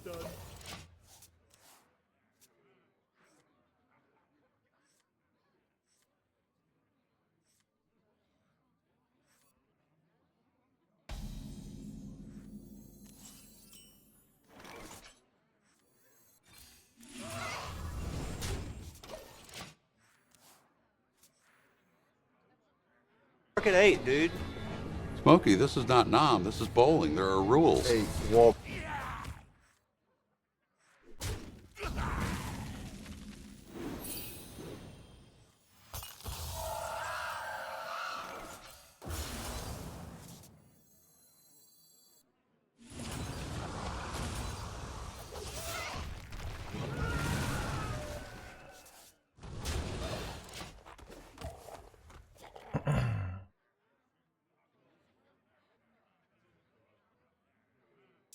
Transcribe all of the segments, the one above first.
done. At 8, dude. Smokey, this is not Nom. This is bowling. There are rules. Hey, Walt.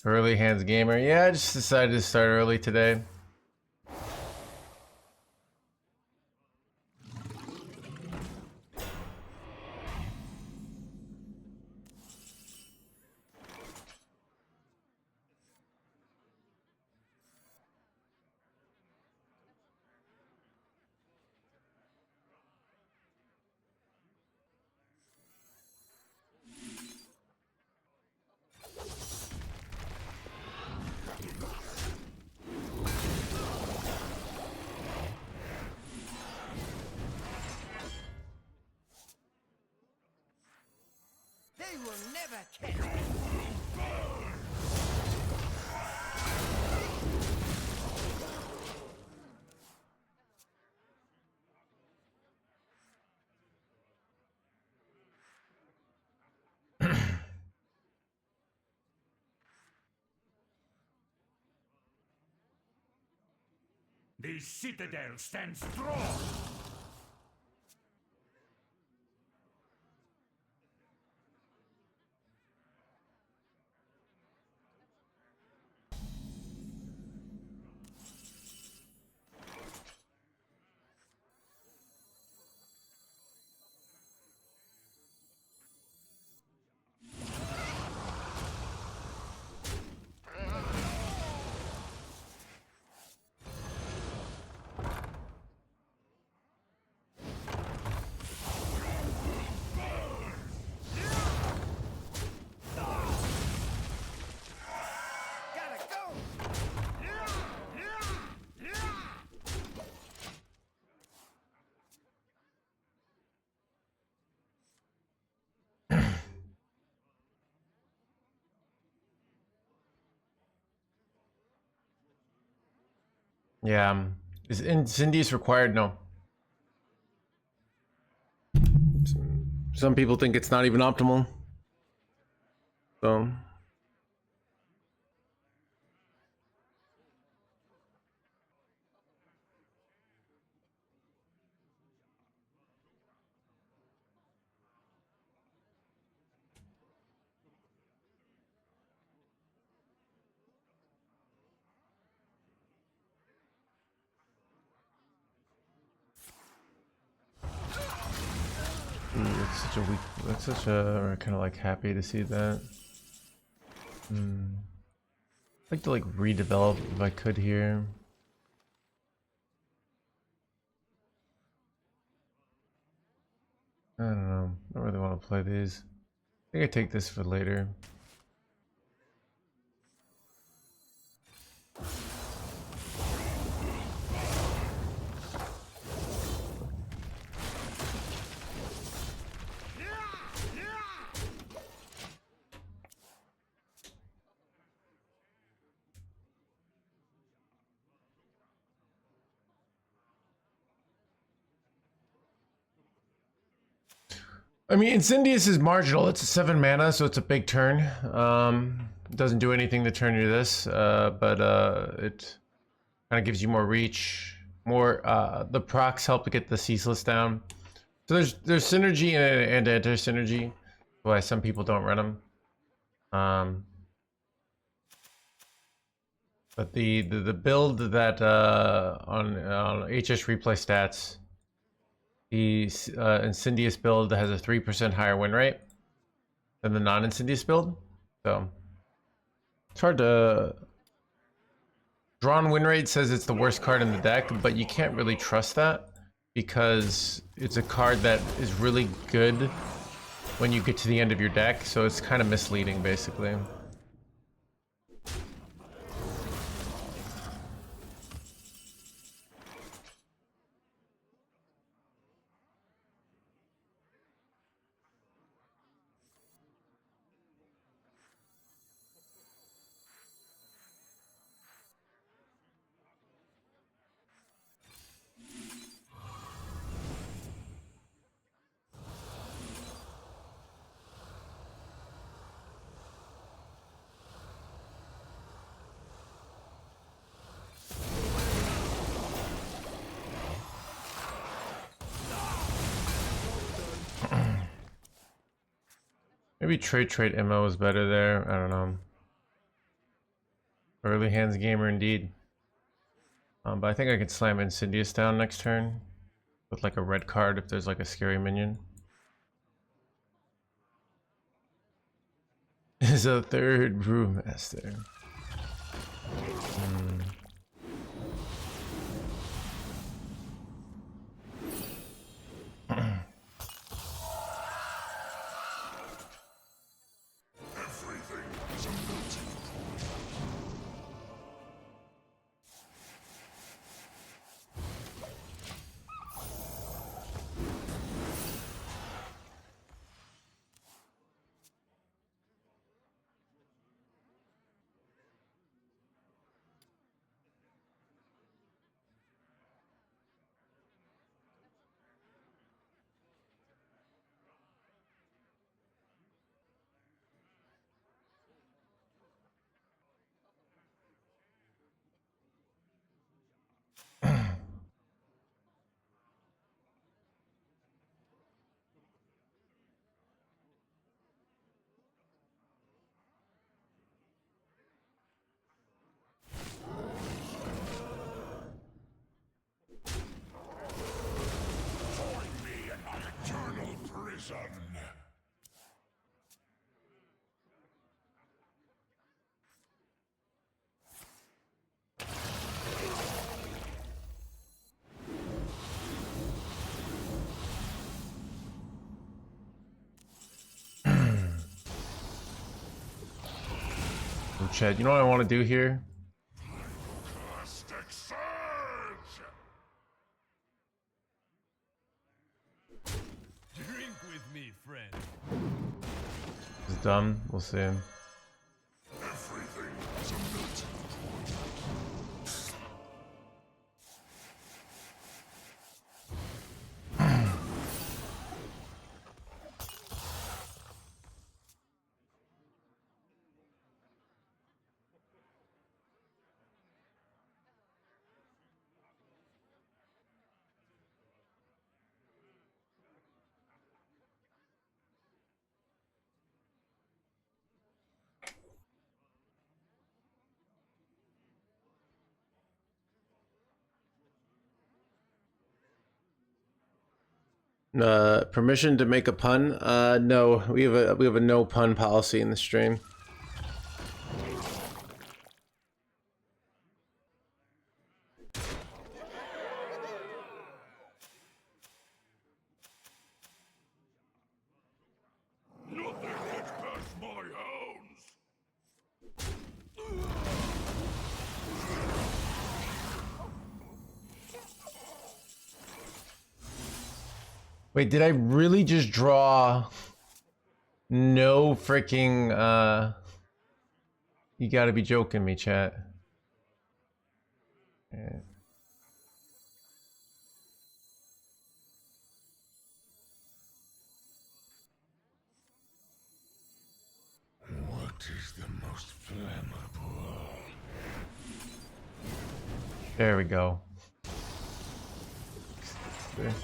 Early Hands Gamer. Yeah, I just decided to start early today. They will never catch me. The citadel stands strong. Yeah. Is Cindy's required? No. Some people think it's not even optimal. So. It's such a weak. That's such a. Kind of like happy to see that. I'd like to like redevelop if I could here. I don't know. I don't really want to play these. I think I take this for later. I mean, Incendious is marginal. It's a 7 mana, so it's a big turn. It doesn't do anything to turn you this, but it kind of gives you more reach. More, the procs help to get the ceaseless down. So there's synergy and anti-synergy. Why some people don't run them. But the build that on HS replay stats. The Incendious build has a 3% higher win rate than the non-Incendious build, so it's hard to Drawn win rate says it's the worst card in the deck, but you can't really trust that because it's a card that is really good when you get to the end of your deck, so it's kind of misleading basically. Maybe trade ammo is better there. I don't know. Early hands gamer indeed. But I think I could slam Insidious down next turn with like a red card if there's like a scary minion. Is a third brewmaster. Chad, you know what I want to do here? Drink with me, friend. It's dumb. We'll see. Permission to make a pun? No, we have a no pun policy in the stream. Wait, did I really just draw no freaking you gotta be joking me, chat. Yeah. What is the most flammable? There we go. Okay.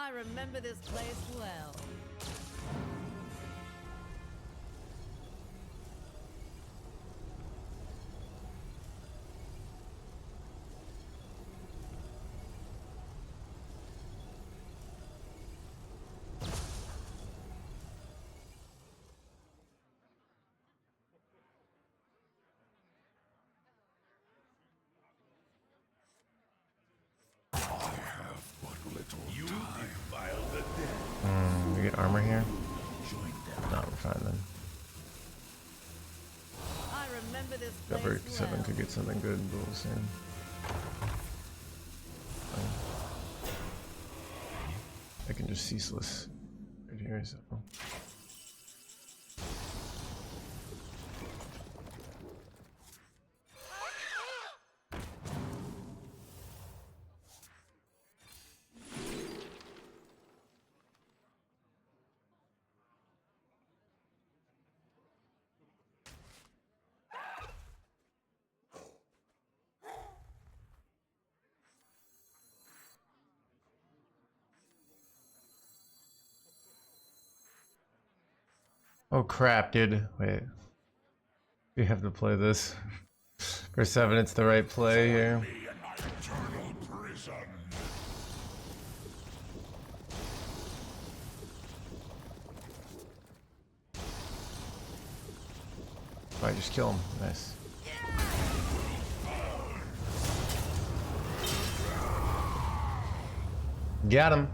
I remember this place well. You defiled the dead. We get armor here? No, we're fine then. I remember this Cover place 7 well. could get something good, but we'll see. I can just ceaseless right here, so. Oh crap, dude. Wait. We have to play this. For 7, it's the right play here. Eternal prison. Alright, just kill him. Nice. Got him.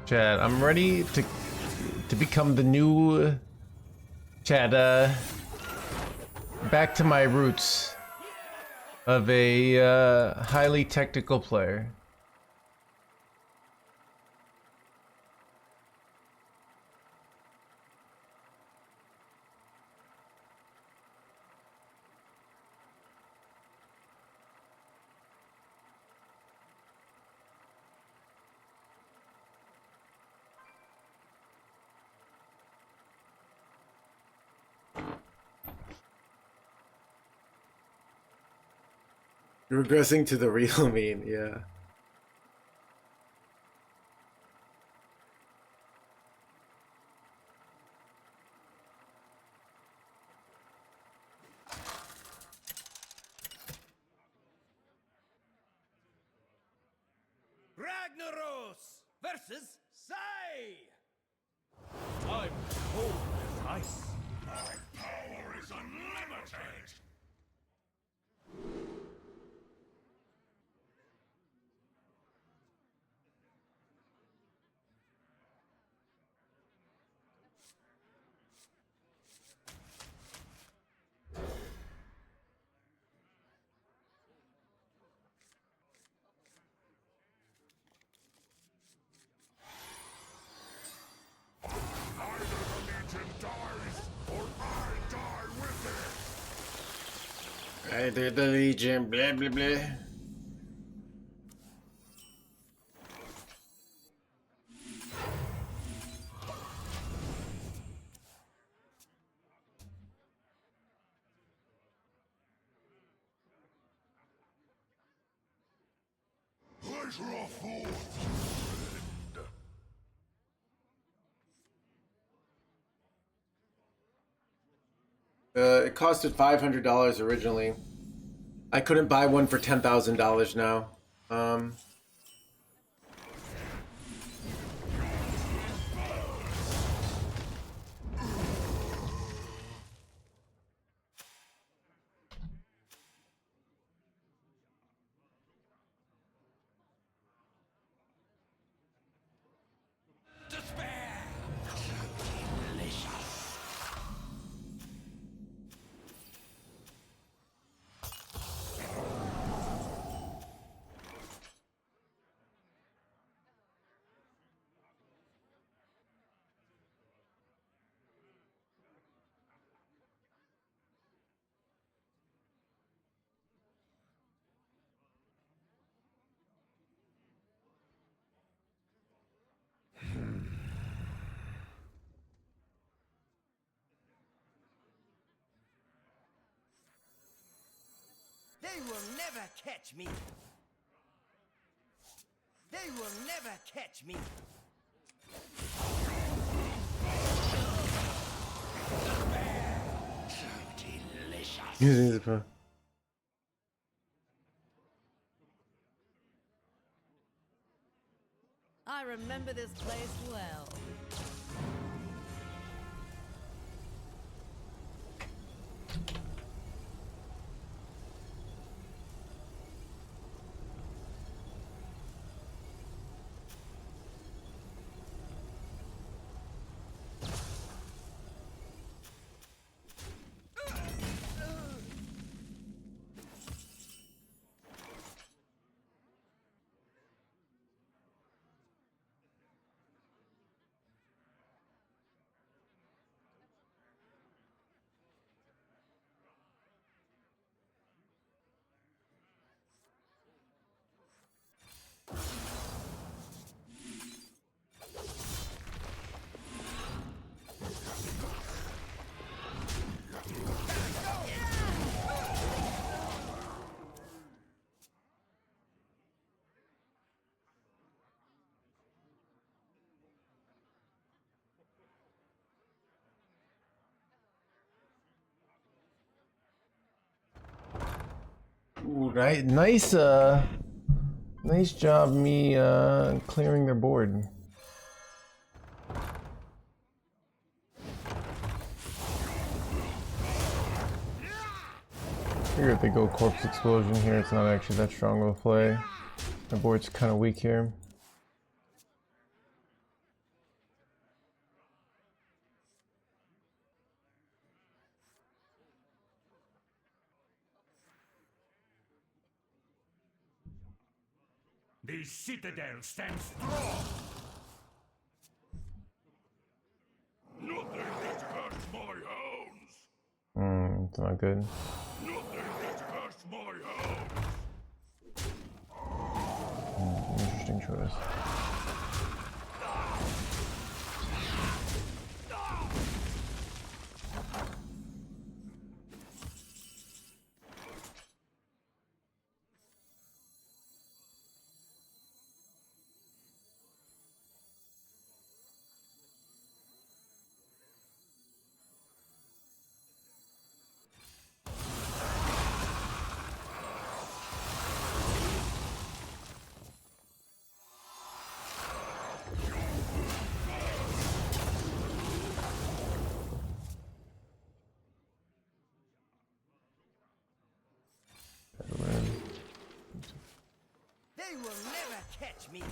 Chad, I'm ready to become the new Chad, back to my roots of a highly technical player. You're regressing to the real mean, yeah. Ragnaros versus Sai. I'm cold as ice. My power is unlimited. I did the Legion, blah blah blah. Pleasure of forth, friend. It costed $500 originally. I couldn't buy one for $10,000 now. They will never catch me. They will never catch me. Using the phone. I remember this place well. Ooh, right, nice, nice job me clearing their board. Figure if they go corpse explosion here, it's not actually that strong of a play. The board's kind of weak here. The citadel stands strong. Nothing gets past my hounds. It's not good. Nothing gets past my hounds. Interesting choice. They will never catch me.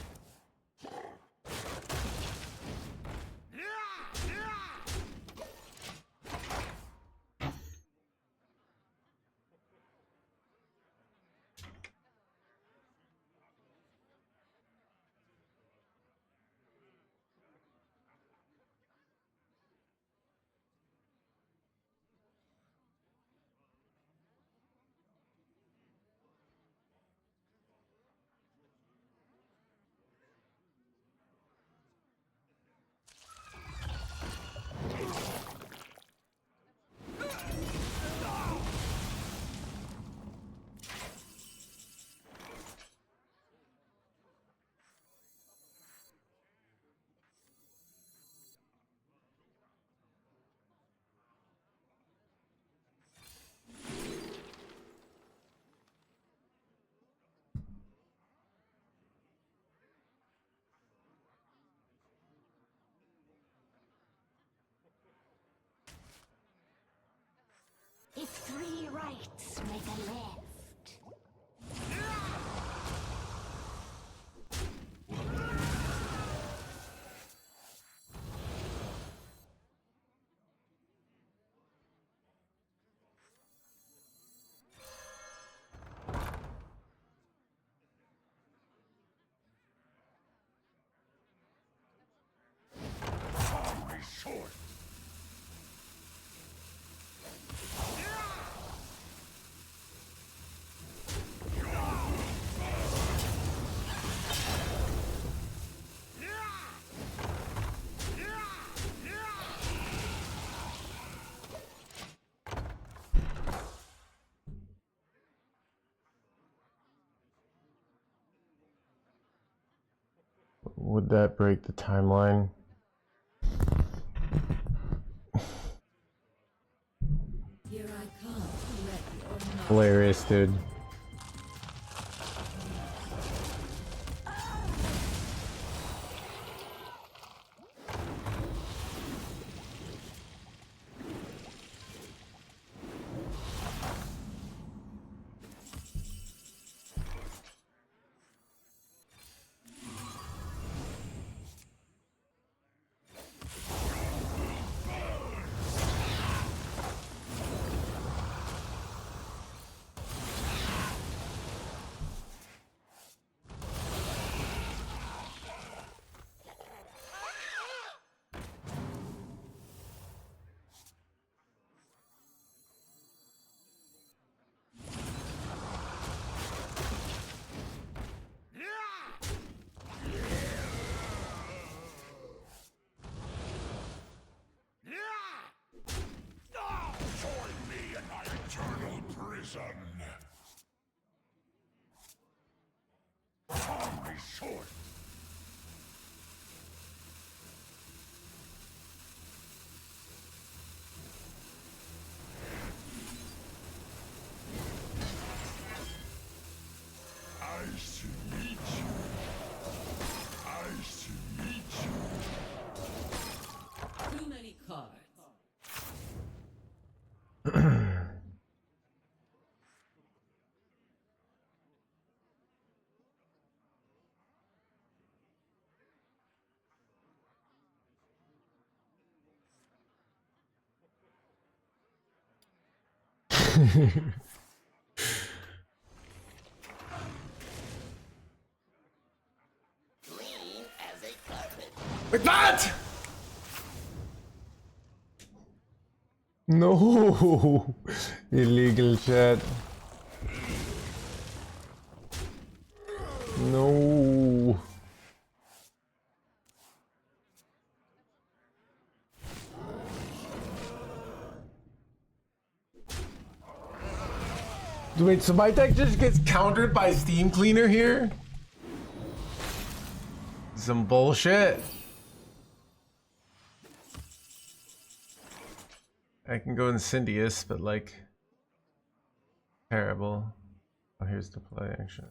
If 3 rights make a left. Time is short. would that break the timeline? Here I come to let your mind. Hilarious, dude. Join me in my eternal prison. Arm me short. Nice to meet you. Nice to meet you. Too many cards. Like that! No! Illegal chat. No. Wait, so my deck just gets countered by Steam Cleaner here? Some bullshit. I can go Incendious, but like terrible. Oh, here's the play actually.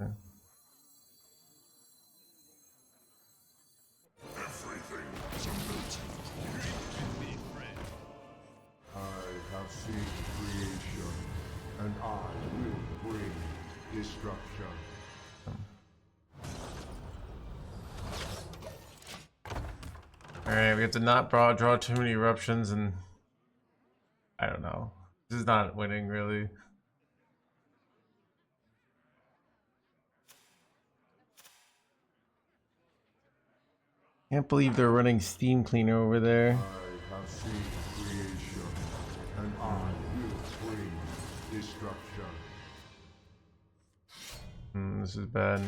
Everything is a melting point. I have seen creation, and I will bring destruction. Alright, we have to not draw too many eruptions, and I don't know. This is not winning really. Can't believe they're running Steam Cleaner over there. I have seen creation, and I will bring destruction. This is bad.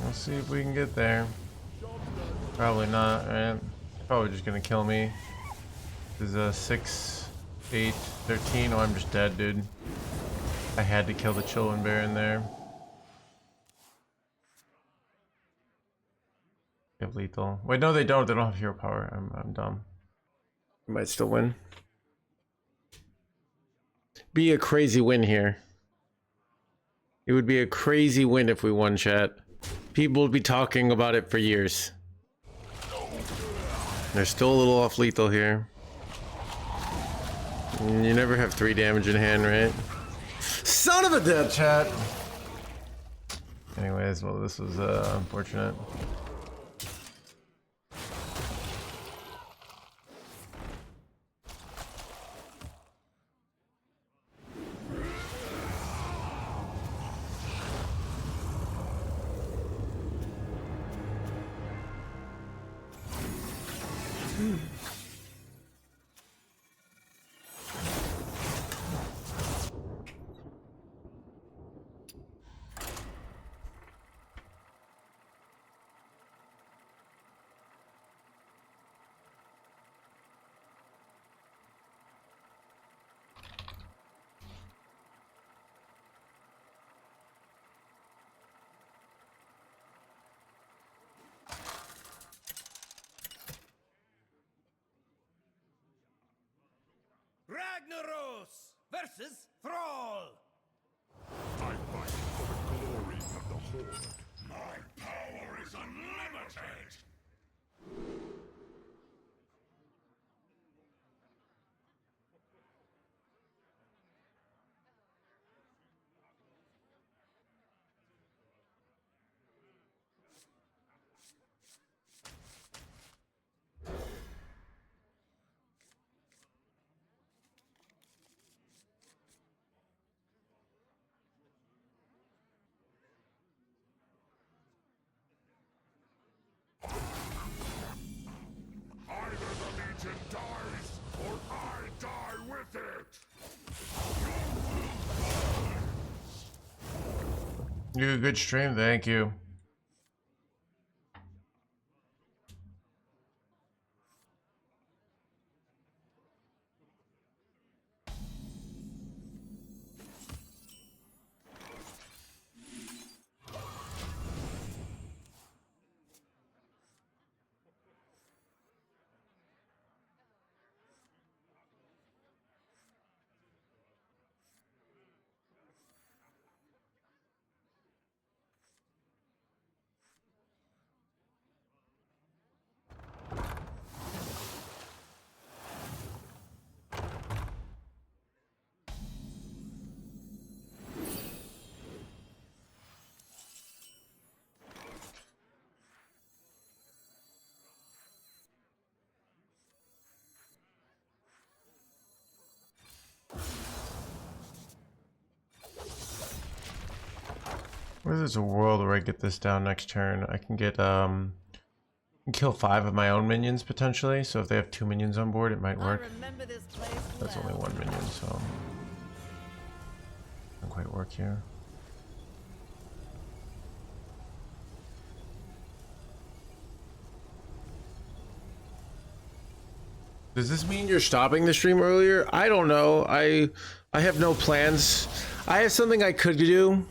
Let's see if we can get there. Probably not, right? Probably just gonna kill me. This is a 6, 8, 13. Oh, I'm just dead, dude. I had to kill the Chillin' Bear in there. They have lethal. Wait, no, they don't. They don't have hero power. I'm dumb. We might still win. Be a crazy win here. It would be a crazy win if we won, chat. People would be talking about it for years. They're still a little off lethal here. You never have 3 damage in hand, right? Son of a death, chat! Anyways, well, this was unfortunate. Ragnaros versus Thrall. I fight for the glory of the Horde. My power is unlimited! Either the Legion dies, or I die with it! You had a good stream, thank you. What if there's a world where I get this down next turn? I can get kill 5 of my own minions potentially. So if they have 2 minions on board, it might work. That's only 1 minion, so doesn't quite work here. Does this mean you're stopping the stream earlier? I don't know. I have no plans. I have something I could do.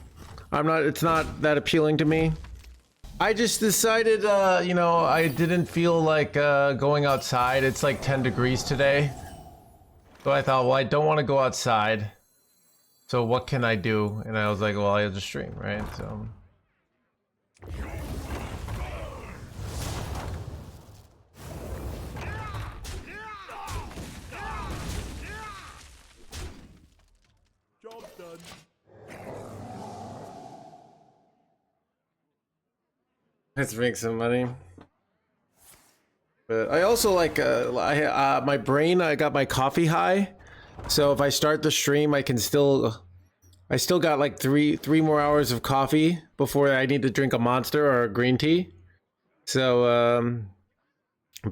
It's not that appealing to me. I just decided, you know, I didn't feel like going outside. It's like 10 degrees today. So I thought, well, I don't want to go outside. So what can I do? And I was like, well, I'll just stream, right? So. Job done. Let's make some money. But I also like my brain. I got my coffee high, so if I start the stream, I still got like three more hours of coffee before I need to drink a Monster or a green tea. So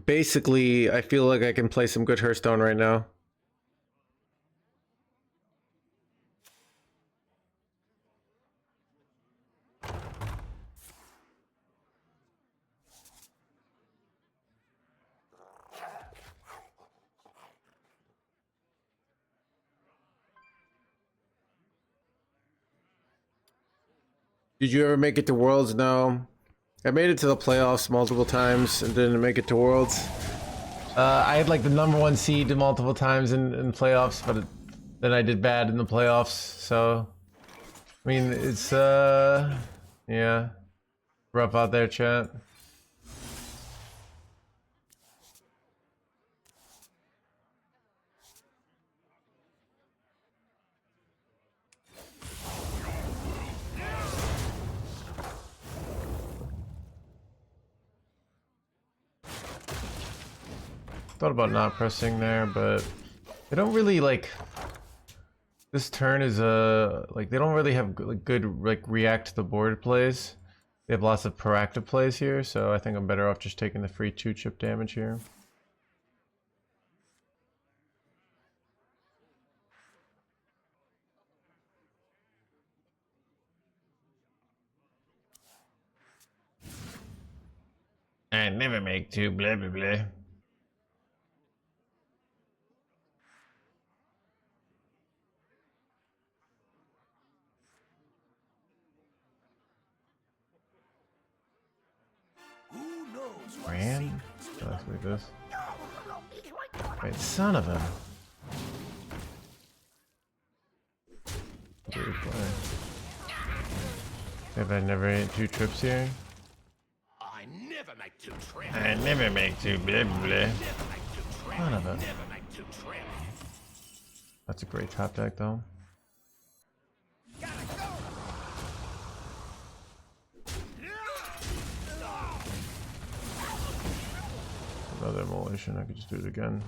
basically, I feel like I can play some good Hearthstone right now. Did you ever make it to Worlds? No. I made it to the playoffs multiple times and didn't make it to Worlds. I had like the #1 seed multiple times in playoffs, but then I did bad in the playoffs. So, I mean, it's yeah, rough out there, chat. Thought about not pressing there, but they don't really like. This turn is like they don't really have good like react to the board plays. They have lots of proactive plays here, so I think I'm better off just taking the free 2-chip damage here. I never make 2 blah blah blah. Ran? Oh, that's like this. Right, son of a. Weird play. Have I never ate 2 trips here? I never make two trips. I never make 2 blah blah. Never make two trips. Son of a. Never make two trips. That's a great top deck though. Another immolation, I could just do it again.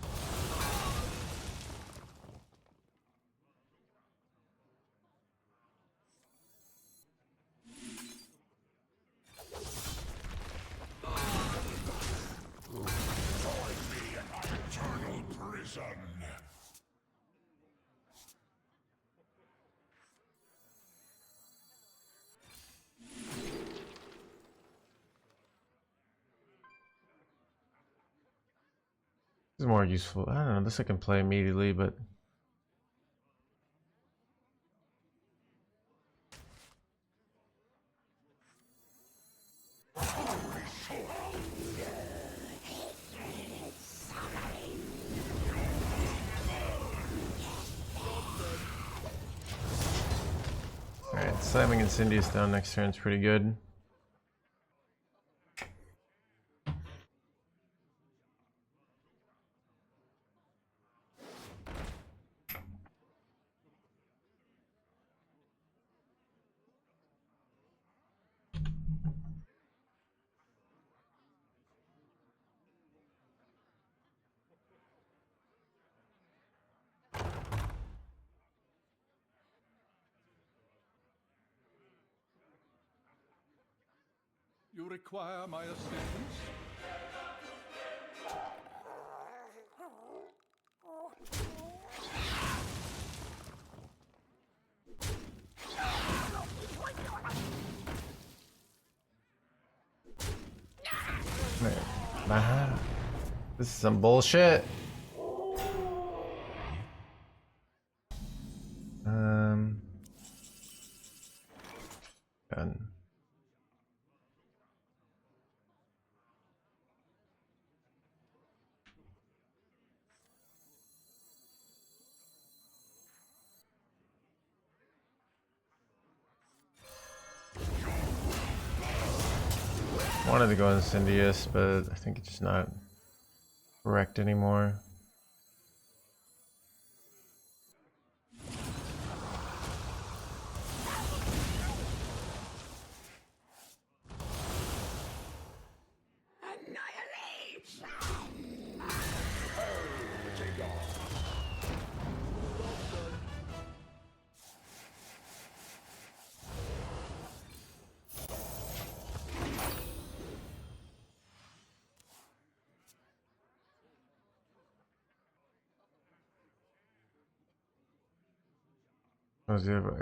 Eternal prison. This is more useful. I don't know, this I can play immediately, but alright, slamming Incendious down next turn is pretty good. You require my assistance? Man, this is some bullshit. Gun. Wanted to go Incendious, but I think it's just not correct anymore.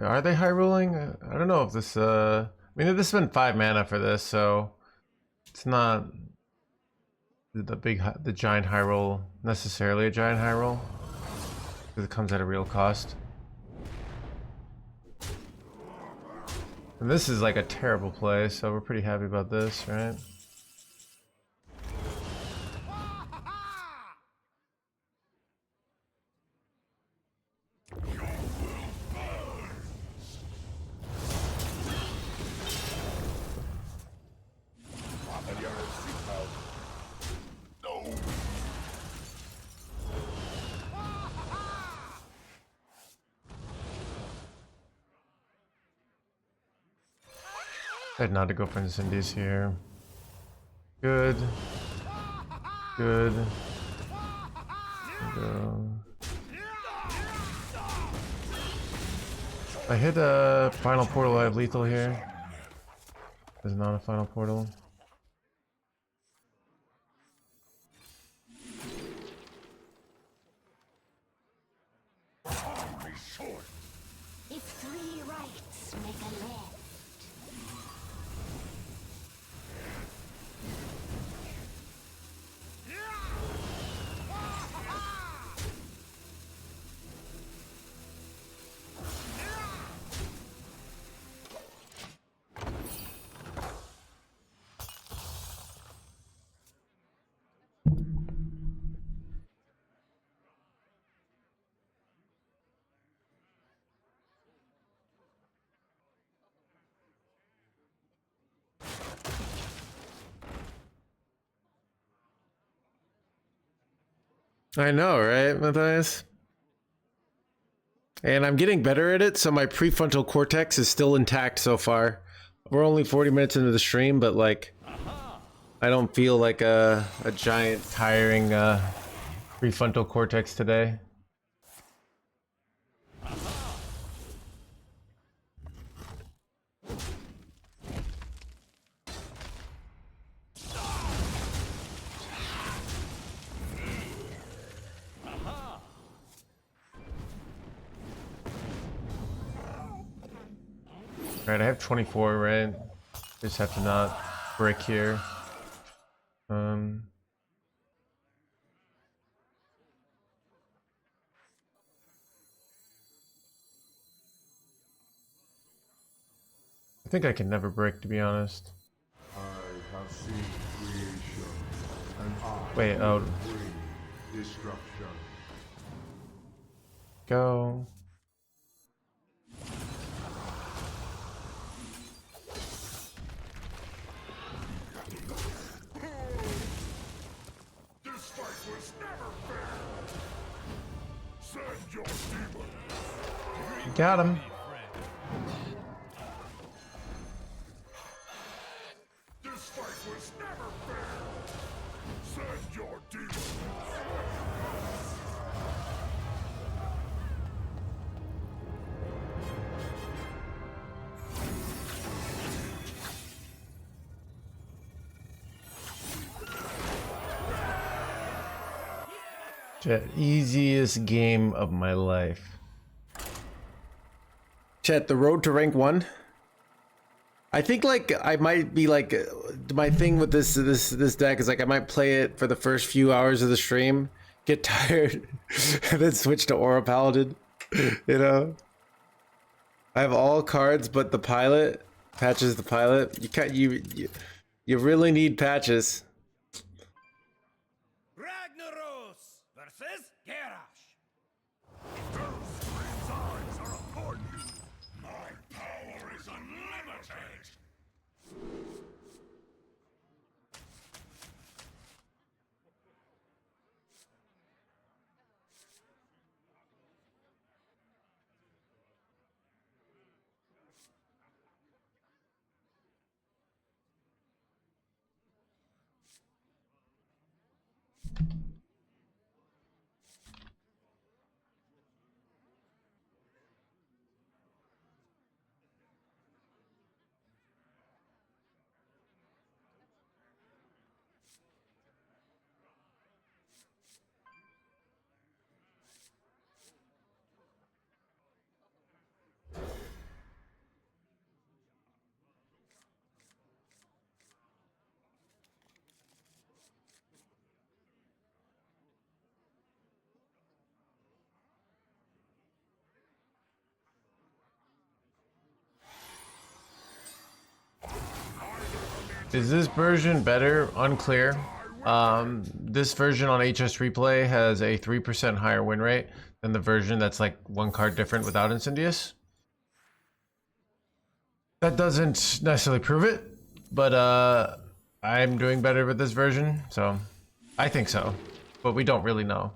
Are they high rolling? I don't know if this I mean this has been 5 mana for this, so it's not the giant high roll necessarily a giant high roll, because it comes at a real cost. And this is like a terrible play, so we're pretty happy about this, right? I had not to go for Incendies here. Good. Good. Go. I hit a final portal, I have lethal here. There's not a final portal. If 3 rights make a left. I know, right, Matthias? And I'm getting better at it, so my prefrontal cortex is still intact so far. We're only 40 minutes into the stream, but like, I don't feel like a giant, tiring prefrontal cortex today. Alright, I have 24, right? Just have to not brick here. I think I can never brick, to be honest. I have seen creation, and I Wait, oh, bring destruction. go. This fight was never fair. Send your demons. Got him. This fight was never fair. Send your demons. Chat, easiest game of my life. Chat, the road to rank 1. I think like I might be like my thing with this deck is like I might play it for the first few hours of the stream, get tired, and then switch to Aura Paladin. You know, I have all cards but the pilot. Patches the pilot. You really need patches. Ragnaros versus Garrosh. Those scream's eyes are upon you. My power is unlimited. Is this version better? Unclear. This version on HS Replay has a 3% higher win rate than the version that's like one card different without Incendious. That doesn't necessarily prove it, but I'm doing better with this version, so I think so, but we don't really know.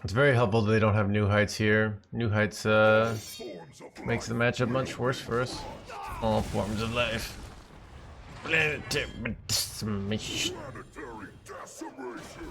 It's very helpful that they don't have new heights here. New heights Forms of makes the matchup much worse for us. All forms of life. Planetary decimation. planetary decimation.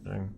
Dang.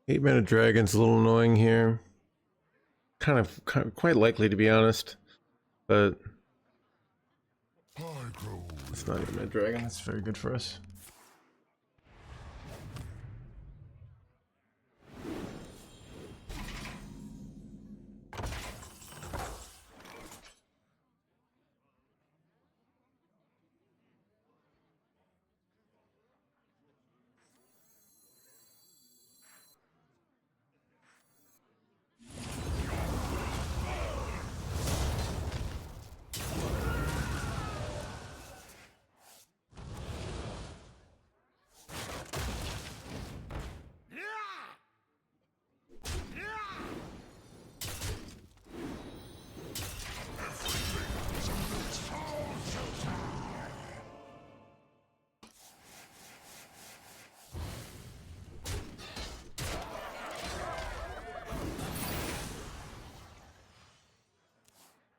Eight mana dragon's a little annoying here. Kind of quite likely to be honest, but it's not even a dragon. That's very good for us.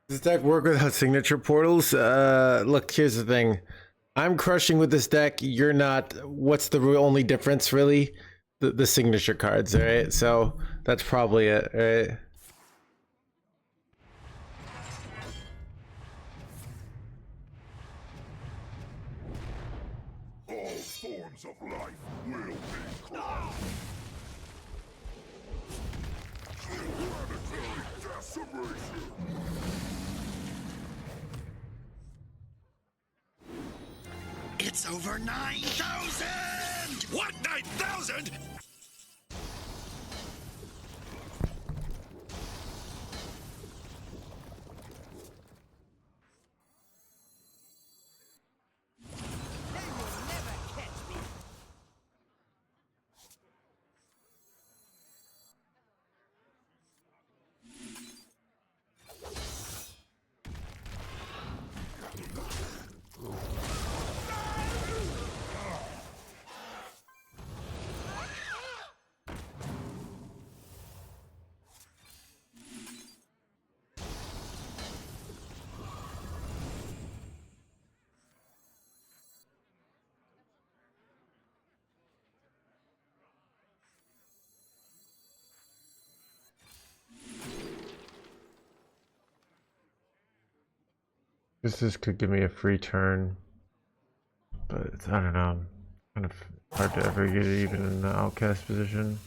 Does this deck work without signature portals? Look, here's the thing. I'm crushing with this deck. You're not. What's the only difference, really? The signature cards, alright? So that's probably it, alright? All forms of life will be crushed. Planetary decimation. It's over 9,000! What, 9,000? This could give me a free turn, but it's, I don't know, kind of hard to ever get it even in the outcast position.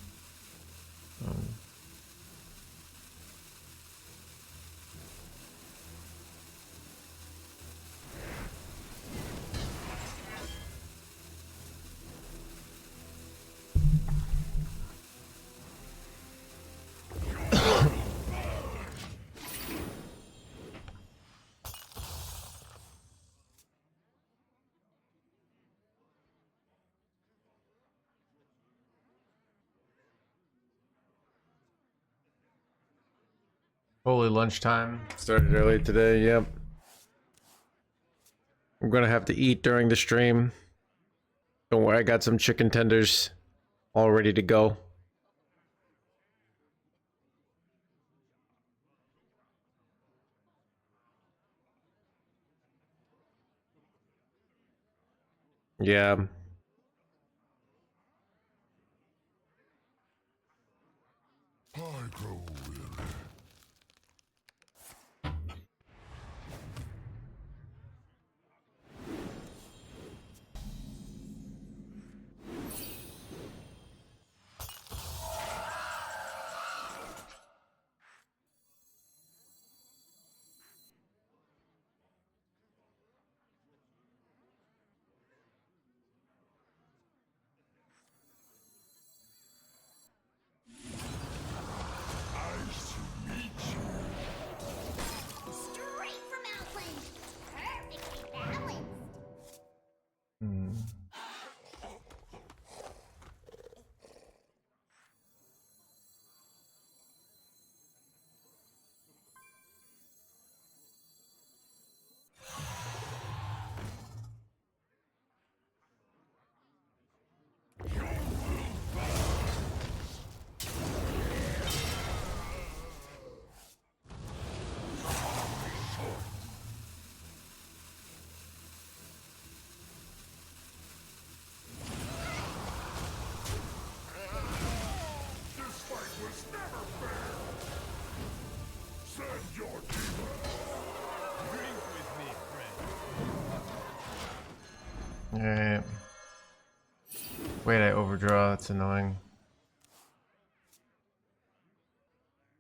Holy lunchtime. Started early today, yep. I'm gonna have to eat during the stream. Don't worry, I got some chicken tenders all ready to go. Yeah. I grow weary. Nice to meet you. Straight from Outland. Perfectly balanced. This fight was never fair. Send your demon. Drink with me, friend. Alright. Wait, I overdraw, that's annoying.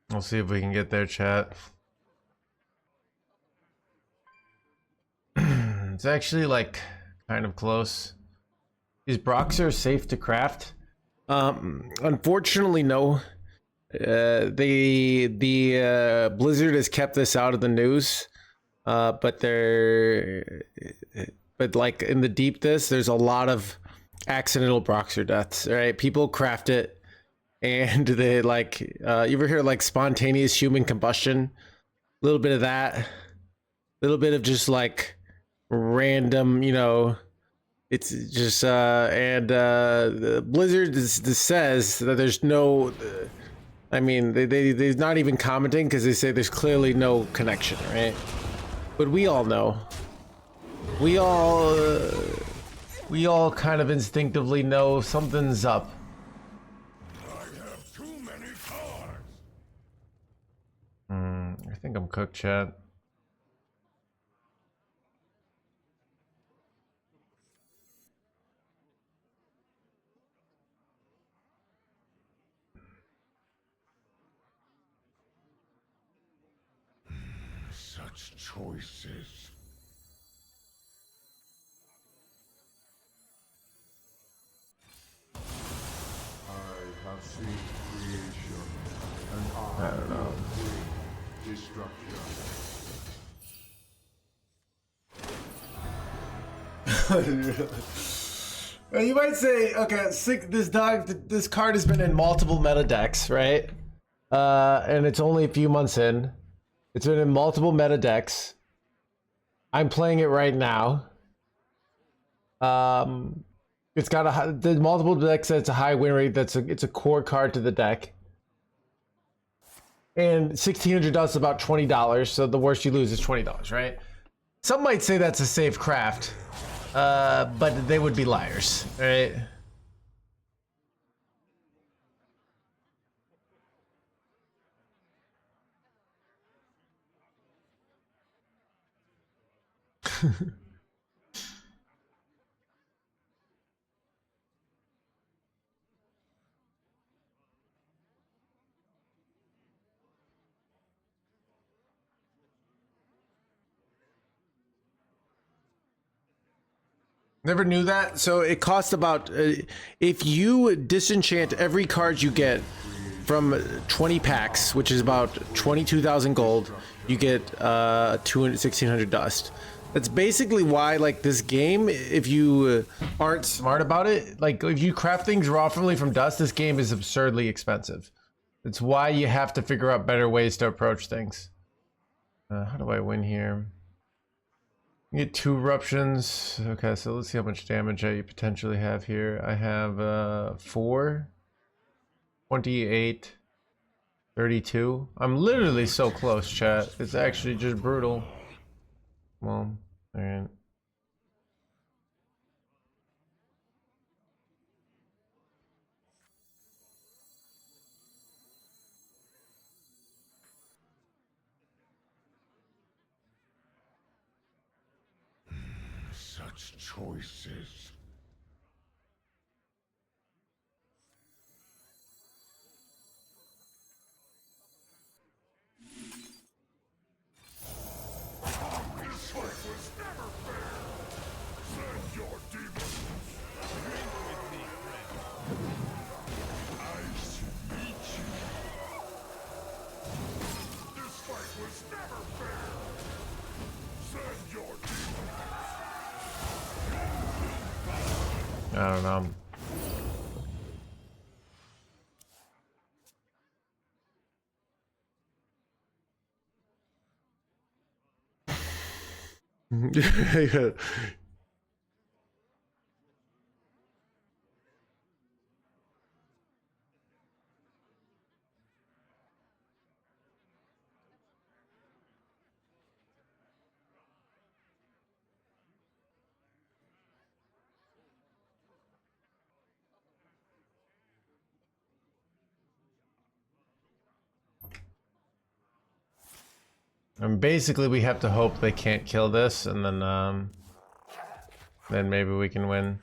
We'll see if we can get there, chat. It's actually like kind of close. Is Broxigar safe to craft? Unfortunately, no. The Blizzard has kept this out of the news, but like in the deep there's a lot of accidental Broxigar deaths. Right, people craft it, and they like you ever hear like spontaneous human combustion? A little bit of that, a little bit of just like random, you know. It's just the Blizzard says that there's no. I mean, they're not even commenting because they say there's clearly no connection, right? But we all know. We all kind of instinctively know something's up. I have too many cards. I think I'm cooked, chat. Such choices. seek creation, and I don't know. will bring destruction. You might say, okay, this card has been in multiple meta decks, right? And it's only a few months in. It's been in multiple meta decks. I'm playing it right now. It's got the multiple decks. That's a high win rate. It's a core card to the deck. And 1,600 dust is about $20. So the worst you lose is $20, right? Some might say that's a safe craft. But they would be liars, right? Never knew that. So it costs about, if you disenchant every card you get from 20 packs, which is about 22,000 gold, you get 1,600 dust. That's basically why, like, this game, if you aren't smart about it, like, if you craft things rawfully from dust, this game is absurdly expensive. It's why you have to figure out better ways to approach things. How do I win here? You get 2 eruptions. Okay, so let's see how much damage I potentially have here. I have 4, 28, 32. I'm literally so close, chat. It's actually just brutal. Well, alright. Such choices. This fight was never fair. Send your demons. Drink with me, friend. Nice to meet you. This fight was never fair. Send your demons. I don't know. And basically we have to hope they can't kill this, and then maybe we can win.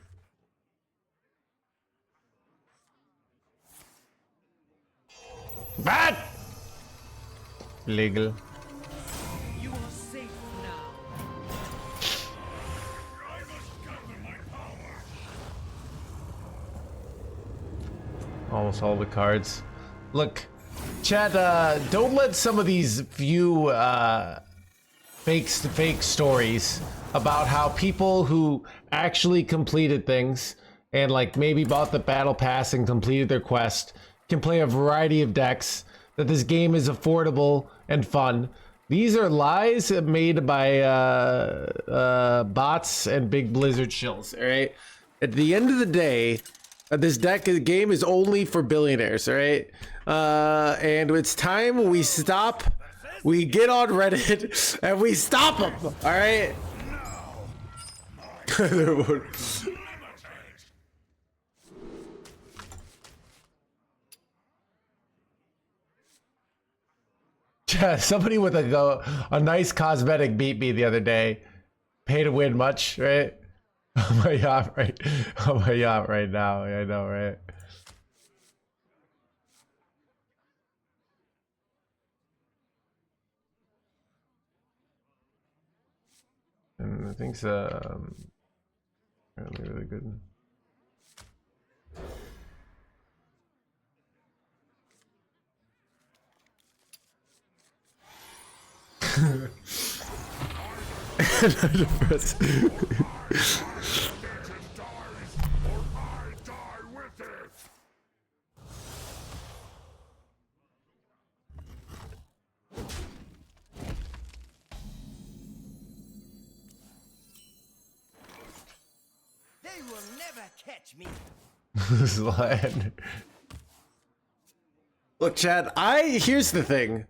Bad! Legal. You are safe now. I must gather my power. Almost all the cards. Look, chat, don't let some of these few fake stories about how people who actually completed things and like maybe bought the battle pass and completed their quest can play a variety of decks, that this game is affordable and fun. These are lies made by bots and big Blizzard shills, all right? At the end of the day, this game is only for billionaires, all right? And it's time we stop, we get on Reddit, and we stop them, all right? Yeah, somebody with a nice cosmetic beat me the other day. Pay to win much, right? On my yacht right now. I know, right? And I think it's really, really good. Dies, or I die with it! They will never catch me. Slide. Look, Chad, here's the thing.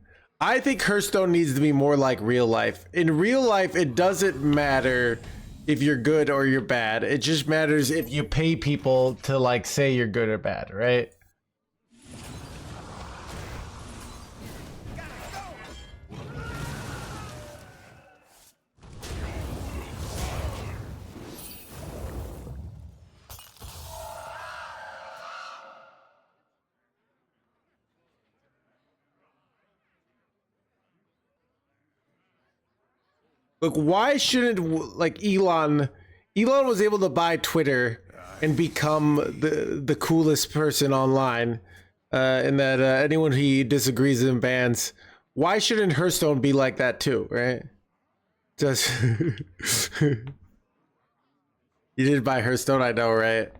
I think Hearthstone needs to be more like real life. In real life, it doesn't matter if you're good or you're bad. It just matters if you pay people to like say you're good or bad, right? Look, why shouldn't like Elon was able to buy Twitter and become the coolest person online, and that anyone he disagrees with bans. Why shouldn't Hearthstone be like that too, right? Just you did buy Hearthstone, I know, right?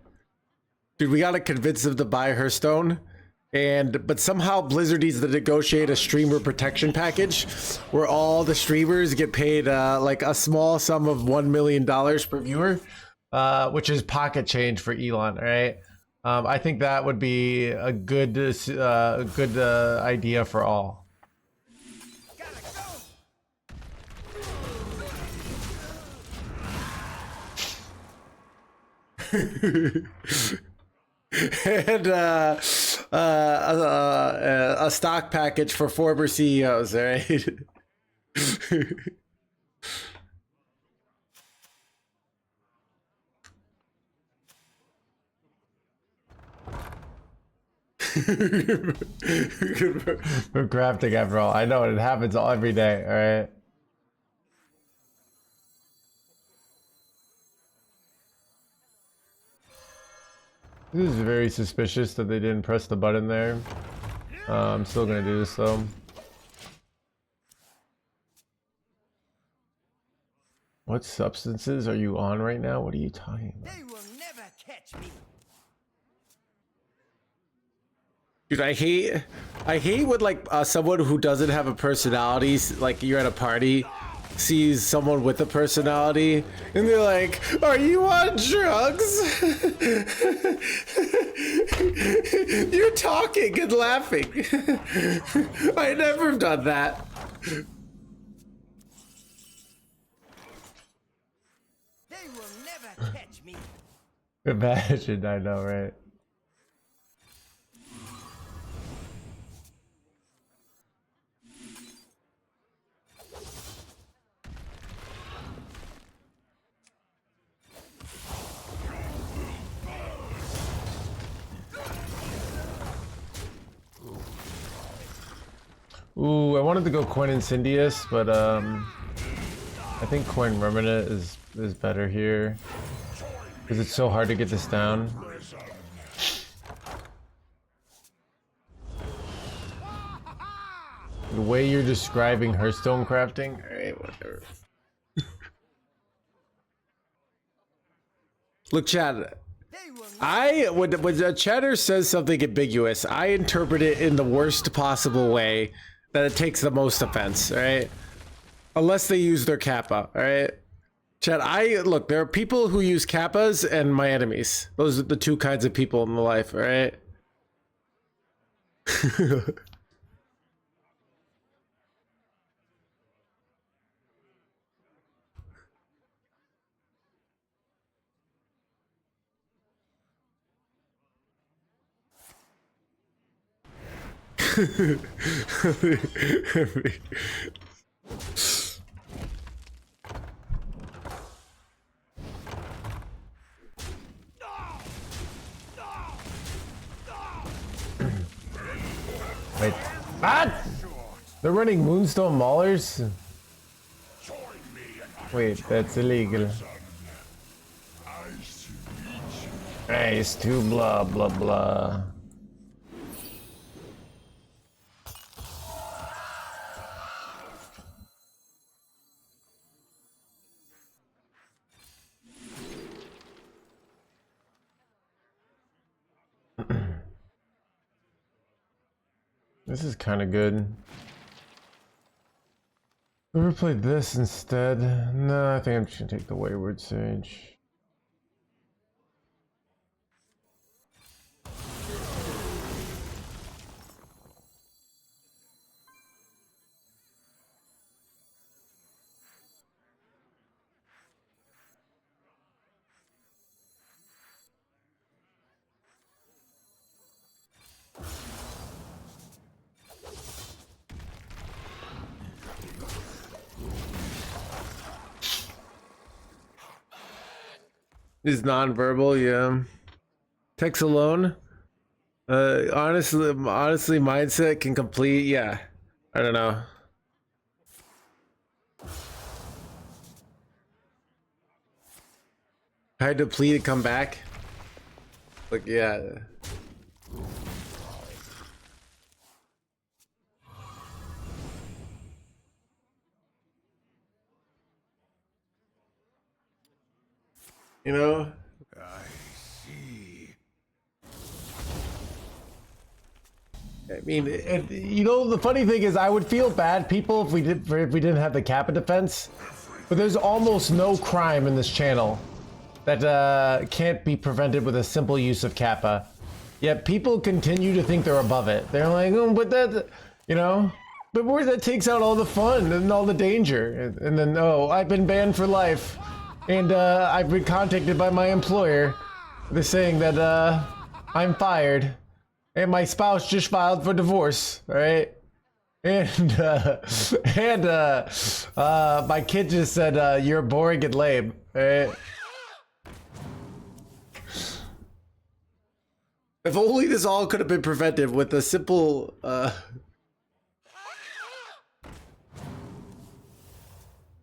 Dude, we gotta convince them to buy Hearthstone. But somehow Blizzard needs to negotiate a streamer protection package where all the streamers get paid like a small sum of $1 million per viewer, which is pocket change for Elon, right? I think that would be a good idea for all. And a stock package for former CEOs, right? We're crafting after all. I know it happens every day, all right? This is very suspicious that they didn't press the button there. I'm still gonna do this though. What substances are you on right now? What are you talking about? They will never catch me. Dude, I hate when like someone who doesn't have a personality, like you're at a party, sees someone with a personality and they're like, are you on drugs? You're talking and laughing. I never have done that. They will never catch me. Imagine, I know, right? Ooh, I wanted to go Coin Incendious, but I think Coin Remnant is better here because it's so hard to get this down. The way you're describing Hearthstone crafting, alright, whatever. Look, Chad. When a chatter says something ambiguous, I interpret it in the worst possible way that it takes the most offense, right? Unless they use their kappa, alright? Chad, look, there are people who use kappas and my enemies. Those are the two kinds of people in the life, alright? Wait, what? They're running Moonstone Maulers? Wait, that's illegal. Hey, it's too blah blah blah. This is kind of good. Ever played this instead? No, I think I'm just gonna take the Wayward Sage. Is non-verbal, yeah. Text alone. Honestly, mindset can complete. Yeah, I don't know. I had to plead to come back. Like, yeah. You know. I see. I mean, you know, the funny thing is, I would feel bad, people, if we didn't have the Kappa defense. But there's almost no crime in this channel that can't be prevented with a simple use of Kappa. Yet people continue to think they're above it. They're like, oh, but that, you know, but where that takes out all the fun and all the danger. And then, oh, I've been banned for life, and I've been contacted by my employer. They're saying that I'm fired. And my spouse just filed for divorce, right? And my kid just said, you're boring and lame, right? If only this all could have been prevented with a simple,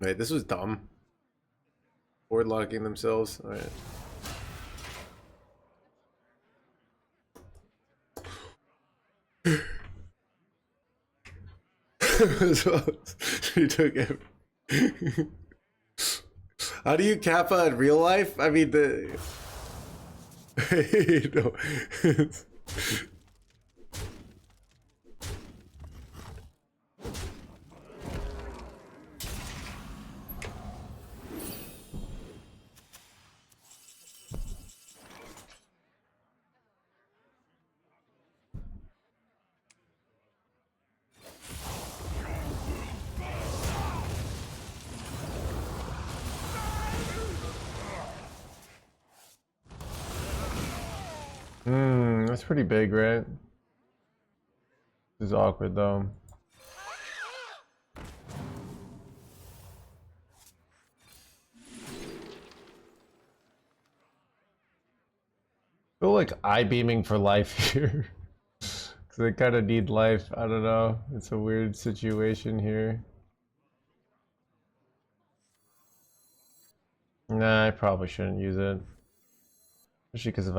Wait, this was dumb. Board locking themselves, all right. She took it. How do you Kappa in real life? I mean, the you know, that's pretty big, right? This is awkward though. I feel like I-beaming for life here. Cause I kind of need life. I don't know. It's a weird situation here. Nah, I probably shouldn't use it. Especially because if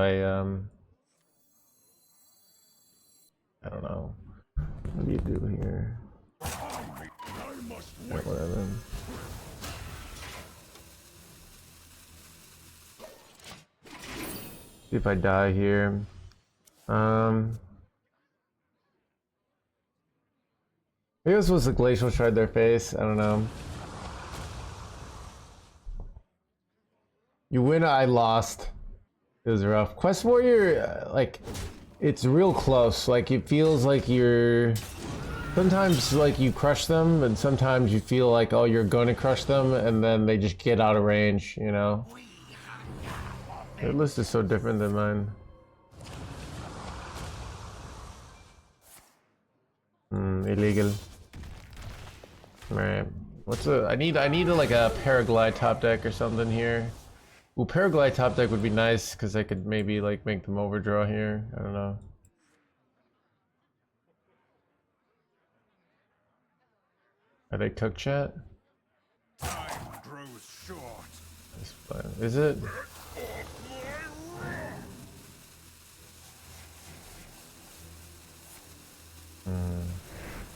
I don't know. What do you do here? Yeah, whatever. See if I die here. Maybe this was a glacial shard their face. I don't know. You win, I lost. It was rough. Quest Warrior, like, it's real close. Like, it feels like you're... Sometimes, like, you crush them, and sometimes you feel like, oh, you're gonna crush them, and then they just get out of range, you know? Their list is so different than mine. Illegal. Alright. What's a... I need like a Paraglide top deck or something here. Ooh, Paraglide top deck would be nice, because I could maybe, like, make them overdraw here. I don't know. Are they cooked, chat? Time grows short. Is it?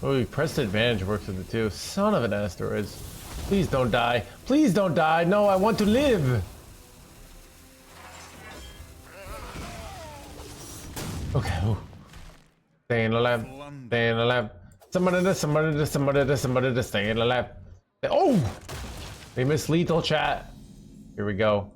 Oh, pressed advantage works with the two. Son of an asteroids. Please don't die. Please don't die. No, I want to live. Okay. Staying alive. Staying alive. Somebody to staying alive. Oh! They missed lethal, chat. Here we go.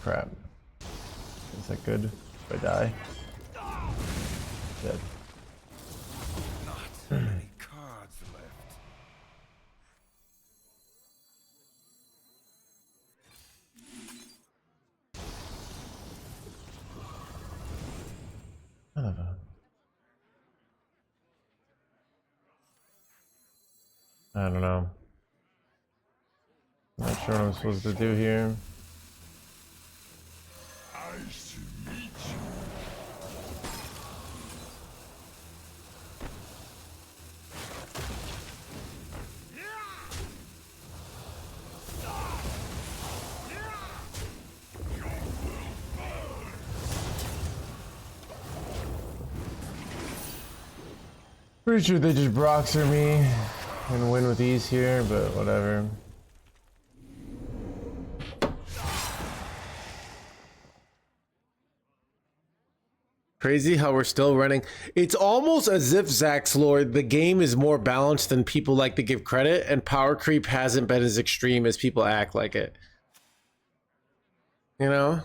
Crap. Is that good? If I die? Dead. Not many cards left. Son of a... I don't know. Not sure what I'm supposed to do here. Nice to meet you. Pretty sure they just Broxer me and win with ease here, but whatever. Crazy how we're still running. It's almost as if, Zach's Lord, the game is more balanced than people like to give credit, and power creep hasn't been as extreme as people act like it. You know?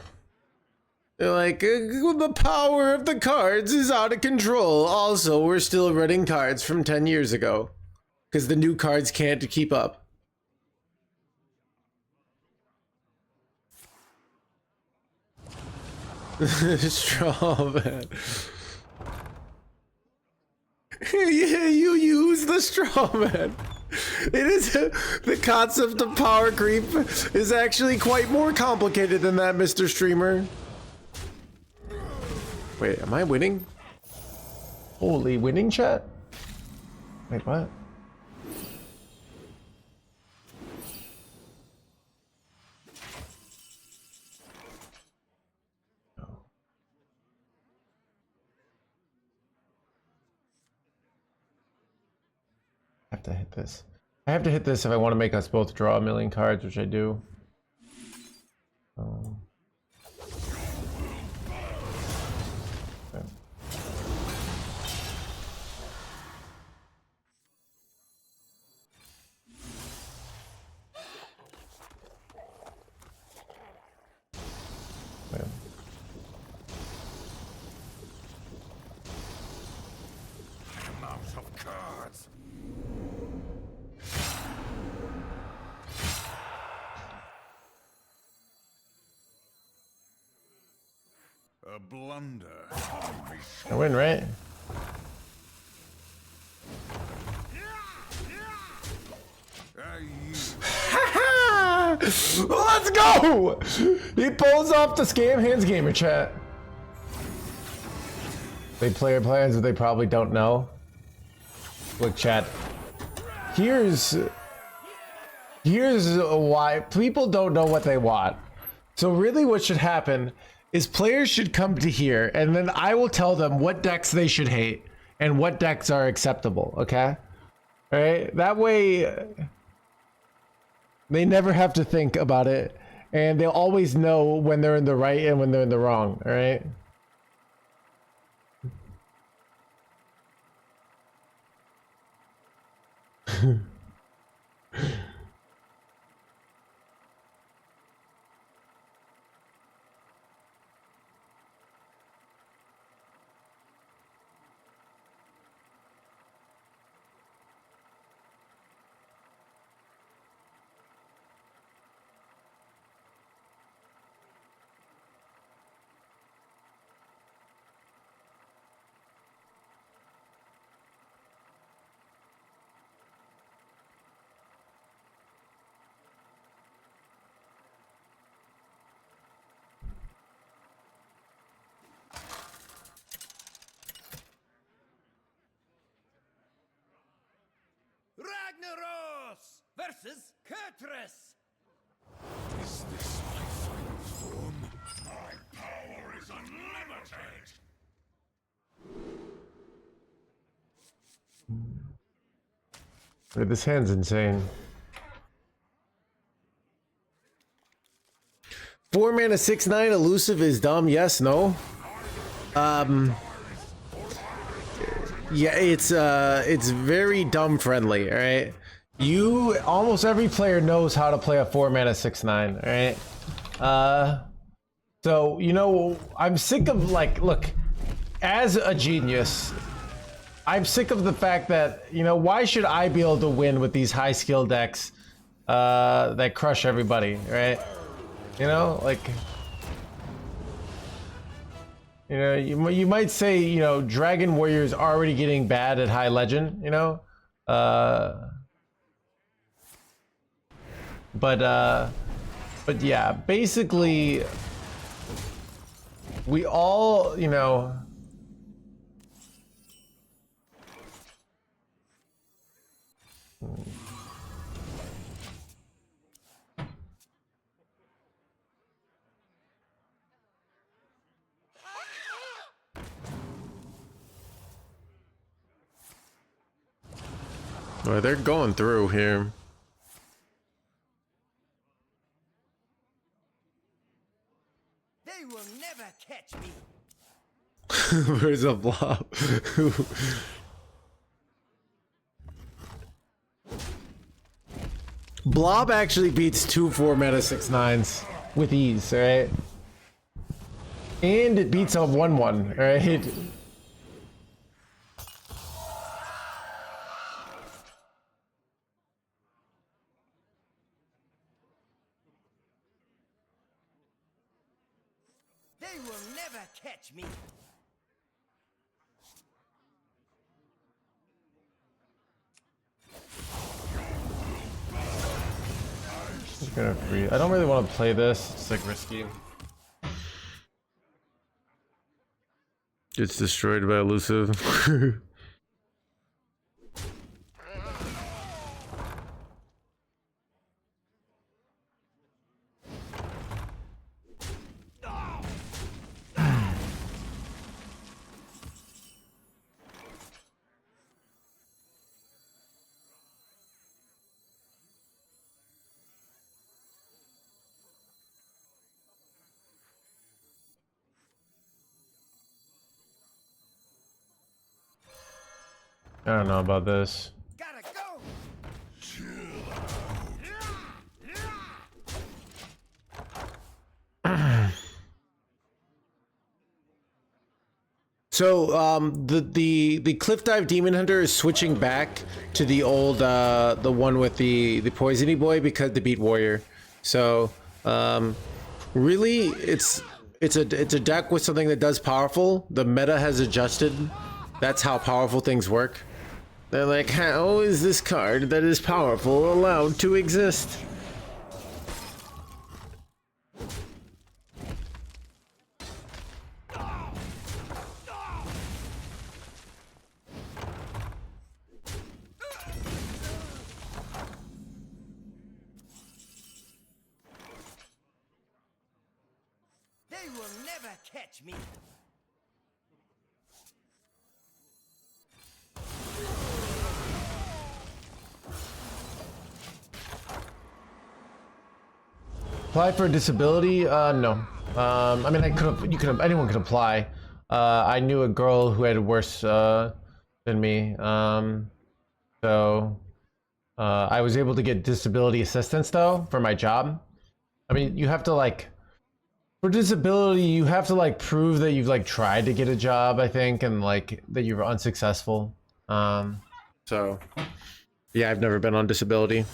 They're like, the power of the cards is out of control. Also, we're still running cards from 10 years ago. Because the new cards can't keep up. Straw man. Yeah, you use the straw man. It is the concept of power creep is actually quite more complicated than that, Mr. Streamer. Wait, am I winning? Holy winning, chat? Wait, what? I have to hit this. I have to hit this if I want to make us both draw a million cards, which I do. Okay. Okay. I'm out of cards. A blunder. I win, right? Let's go! He pulls off the NoHandsGamer, chat. They play our plans, but they probably don't know. Look, chat. Here's why people don't know what they want. So really what should happen is players should come to here, and then I will tell them what decks they should hate and what decks are acceptable, okay? All right? That way they never have to think about it, and they'll always know when they're in the right and when they're in the wrong, all right? Ragnaros versus Kurtrus. Dude, this hand's insane. 4 mana 6/9 elusive is dumb. Yes, no. Yeah, it's very dumb friendly. All right. Almost every player knows how to play a 4 mana 6/9. All right. So you know, I'm sick of like, look, as a genius, I'm sick of the fact that, you know, why should I be able to win with these high skill decks that crush everybody, right? You know, like, you know, you might say, you know, Dragon Warrior is already getting bad at high legend, you know, but yeah, basically, we all, you know. Well, they're going through here. They will never catch me. Where's a blob? Blob actually beats 2 4 mana 6/9s with ease, right? And it beats a 1/1, right? They will never catch me. Just gonna free. I don't really want to play this. It's like risky. Gets destroyed by elusive. I don't know about this. Gotta go. So the cliff dive demon hunter is switching back to the old the one with the poisony boy because they beat warrior. So really it's a deck with something that does powerful. The meta has adjusted. That's how powerful things work. They're like, how is this card that is powerful allowed to exist? They will never catch me. Apply for a disability? No. I mean, anyone could apply. I knew a girl who had worse than me. So I was able to get disability assistance though for my job. I mean, you have to like, for disability, you have to like prove that you've like tried to get a job, I think, and like that you were unsuccessful. So yeah, I've never been on disability.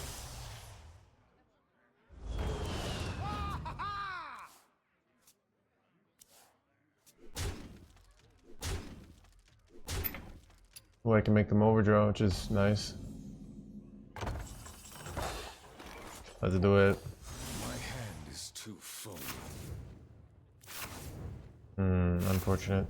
Well, I can make them overdraw, which is nice. Let's do it. My hand is too full. Unfortunate.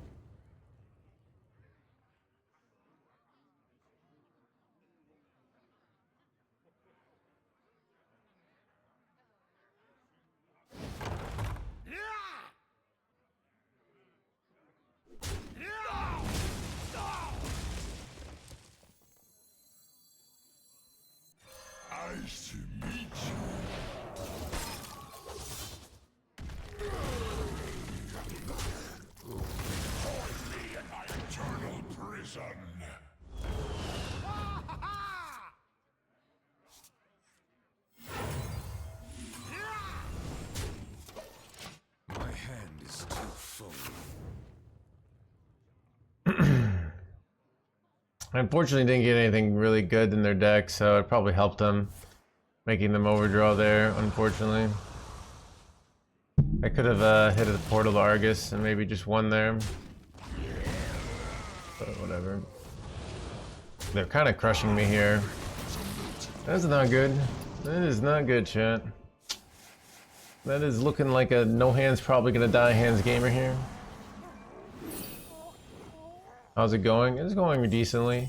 I unfortunately didn't get anything really good in their deck, so it probably helped them, making them overdraw there, unfortunately. I could have hit a portal to Argus and maybe just won there. But whatever. They're kind of crushing me here. That's not good. That is not good, chat. That is looking like a no hands probably gonna die hands gamer here. How's it going? It's going decently.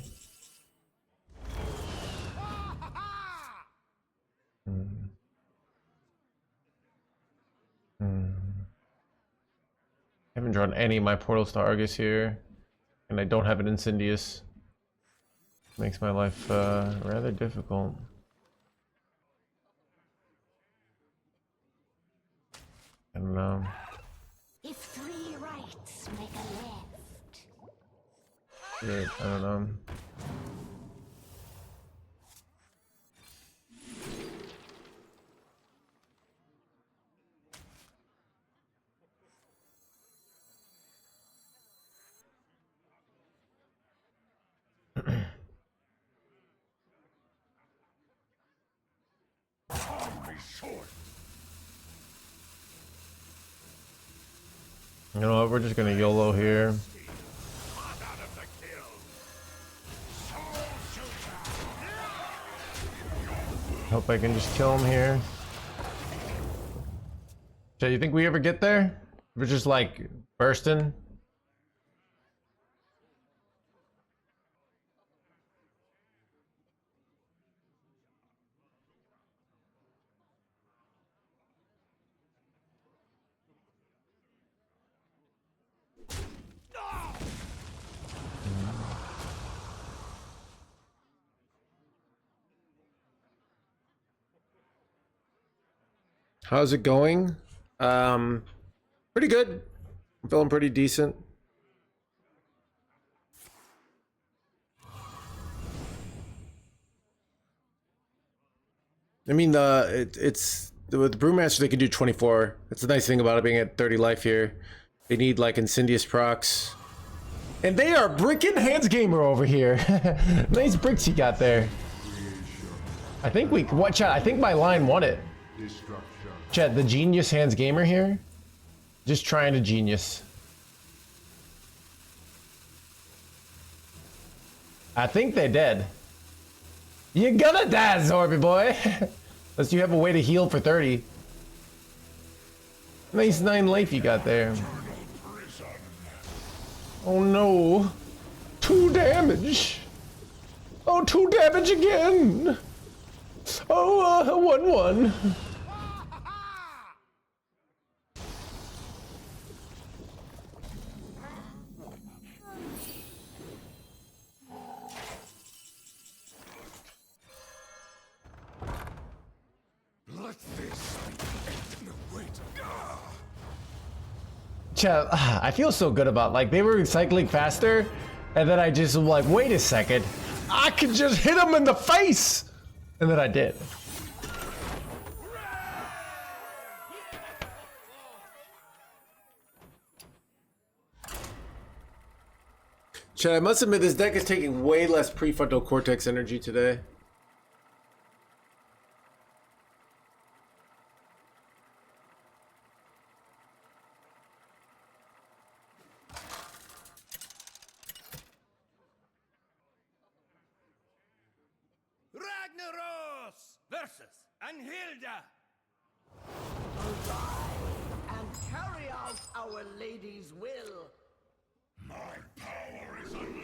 Haven't drawn any of my portals to Argus here, and I don't have an Incendious. Makes my life rather difficult. I don't know. If 3 rights make a left. Shit, I don't know. You know what, we're just gonna YOLO here. Hope I can just kill him here. So you think we ever get there? We're just like bursting. How's it going? Pretty good. I'm feeling pretty decent. I mean, it's with Brewmaster they can do 24. That's the nice thing about it being at 30 life here. They need like Incendious procs, and they are bricking NoHandsGamer over here. Nice bricks he got there. I think we what chat? I think my line won it. Chat, the genius NoHandsGamer here, just trying to genius. I think they're dead. You're gonna die, Zorby boy. Unless you have a way to heal for 30. Nice 9 life you got there. Oh no. 2 damage. Oh, 2 damage again. Oh, 1-1. Chat, I feel so good about like they were recycling faster, and then I just was like, wait a second, I could just hit him in the face, and then I did. Chat, I must admit this deck is taking way less prefrontal cortex energy today. Ragnaros versus Anhilda. And carry out our lady's will. My power is unlimited!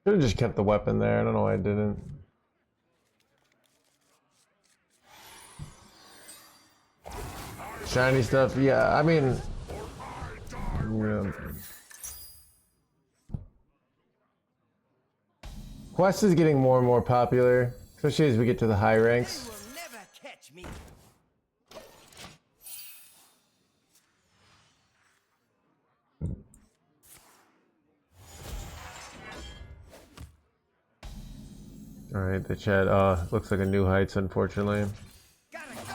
Should have just kept the weapon there. I don't know why I didn't. Shiny stuff, yeah. I mean, yeah. Quest is getting more and more popular, especially as we get to the high They ranks. will never catch me. Alright, the chat, looks like a new heights, unfortunately. Gotta go.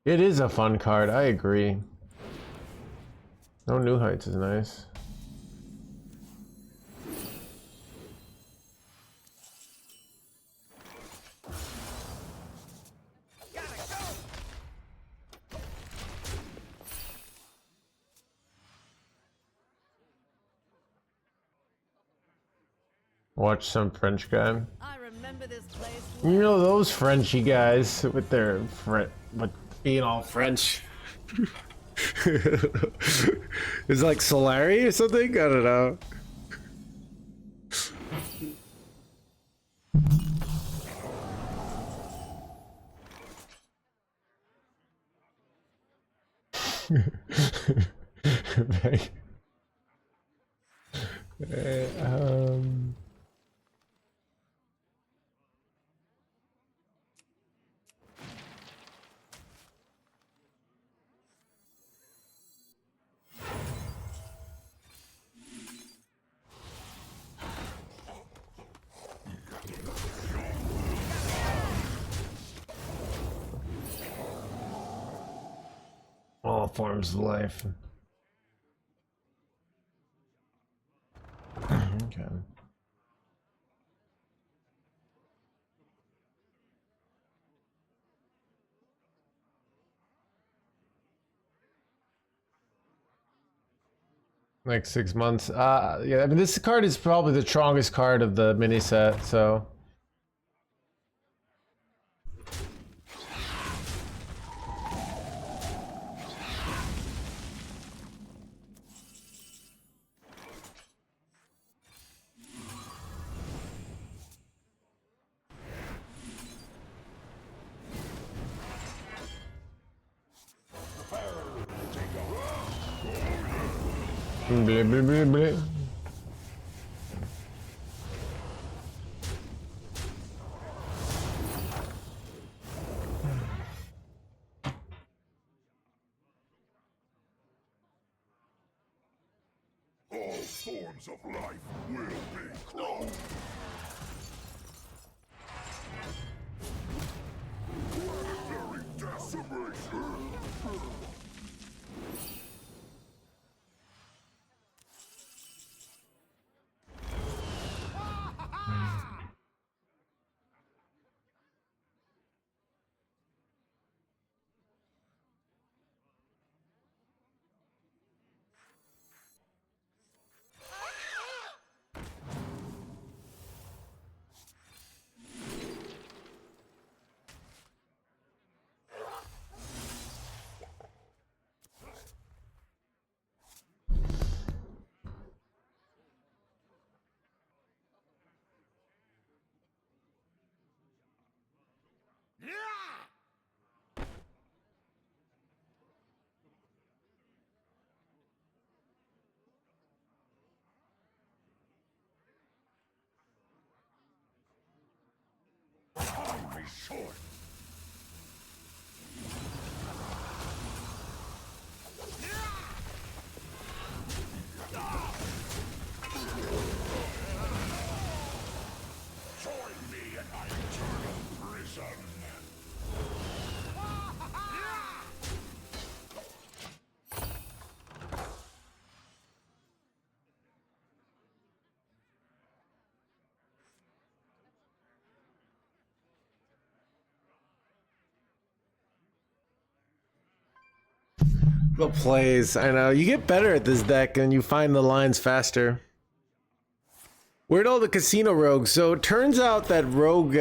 It is a fun card, I agree. No, new heights is nice. Gotta go. Watch some French guy. I remember this place. You know those Frenchy guys with their with being all French. It's like Solari or something? I don't know. Right. Um all forms of life. Okay. Like 6 months. Yeah, I mean this card is probably the strongest card of the mini set, so blah, blah, blah, blah. All forms of life will be cloned. Planetary decimation. Time is short. Join me in my eternal prison. Little plays, I know. You get better at this deck and you find the lines faster. Where'd all the casino rogues? So it turns out that rogue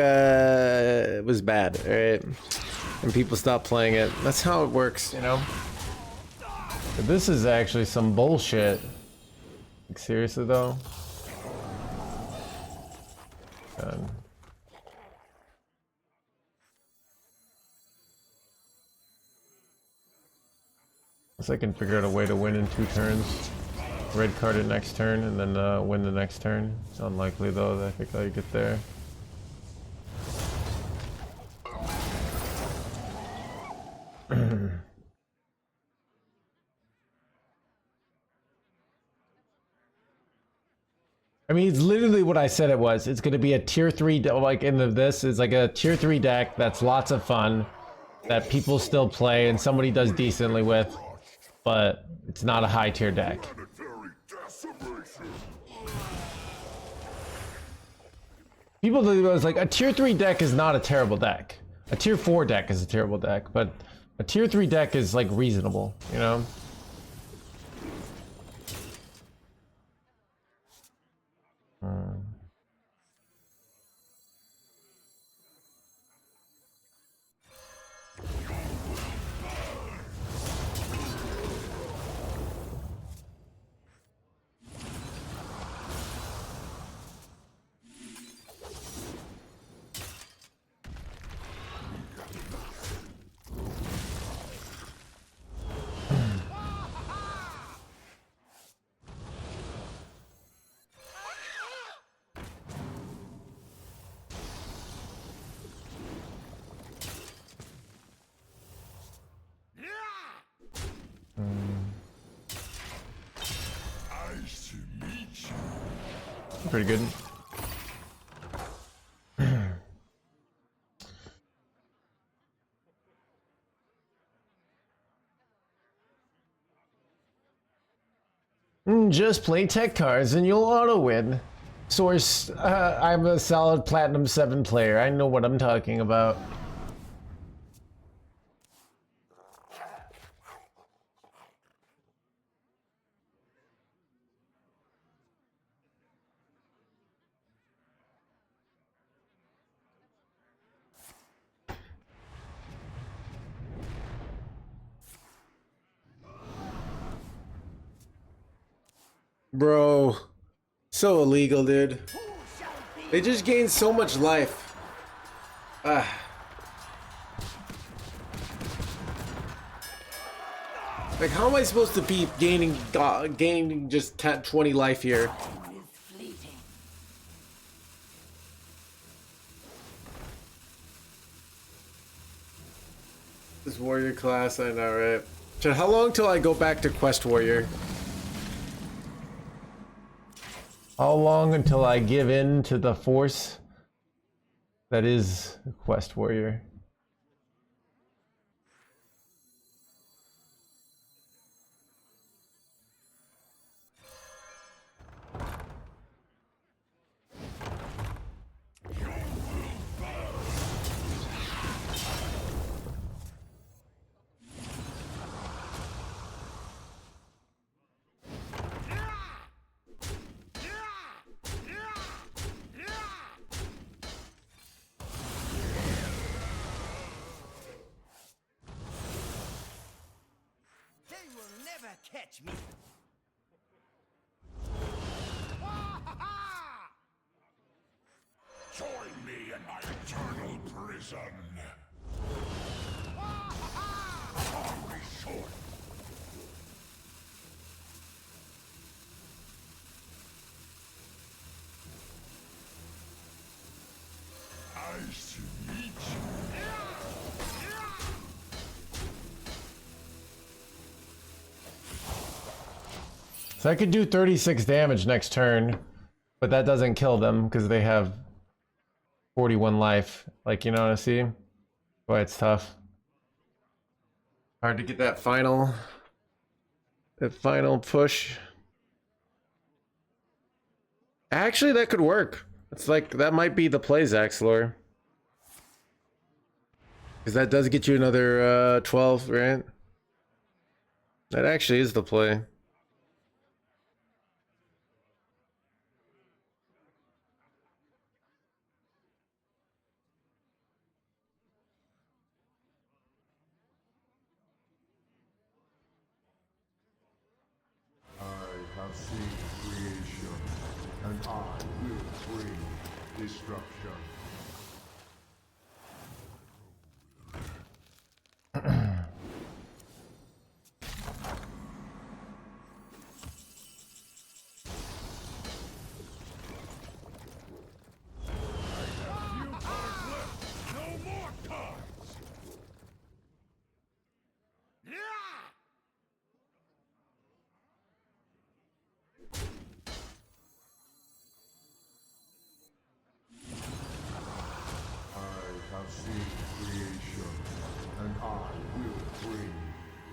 was bad, alright? And people stopped playing it. That's how it works, you know? But this is actually some bullshit. Like, seriously though? God. Unless I can figure out a way to win in 2 turns. Red card it next turn and then win the next turn. It's unlikely though that I think I get there. I mean, it's literally what I said it was. It's going to be a tier 3, like this is like a tier 3 deck that's lots of fun, that people still play and somebody does decently with, but it's not a high tier deck. Planetary decimation. People think it was like a tier 3 deck is not a terrible deck. A tier 4 deck is a terrible deck, but a tier 3 deck is like reasonable, you know? Nice to meet you. Pretty good. Just play tech cards and you'll auto win. Source, I'm a solid Platinum 7 player. I know what I'm talking about. Bro, so illegal, dude. They just gained so much life. Like, how am I supposed to be gaining just 10, 20 life here? This warrior class, I know, right? So how long till I go back to Quest Warrior? How long until I give in to the force that is Quest Warrior? Catch me. Join me in my eternal prison. Hungry short. Nice to meet you. So I could do 36 damage next turn, but that doesn't kill them because they have 41 life. Like, you know what I see? Boy, it's tough. Hard to get that final push. Actually, that could work. It's like, that might be the play, Zaxlor. Because that does get you another 12, right? That actually is the play. I have seen creation, and I will bring destruction.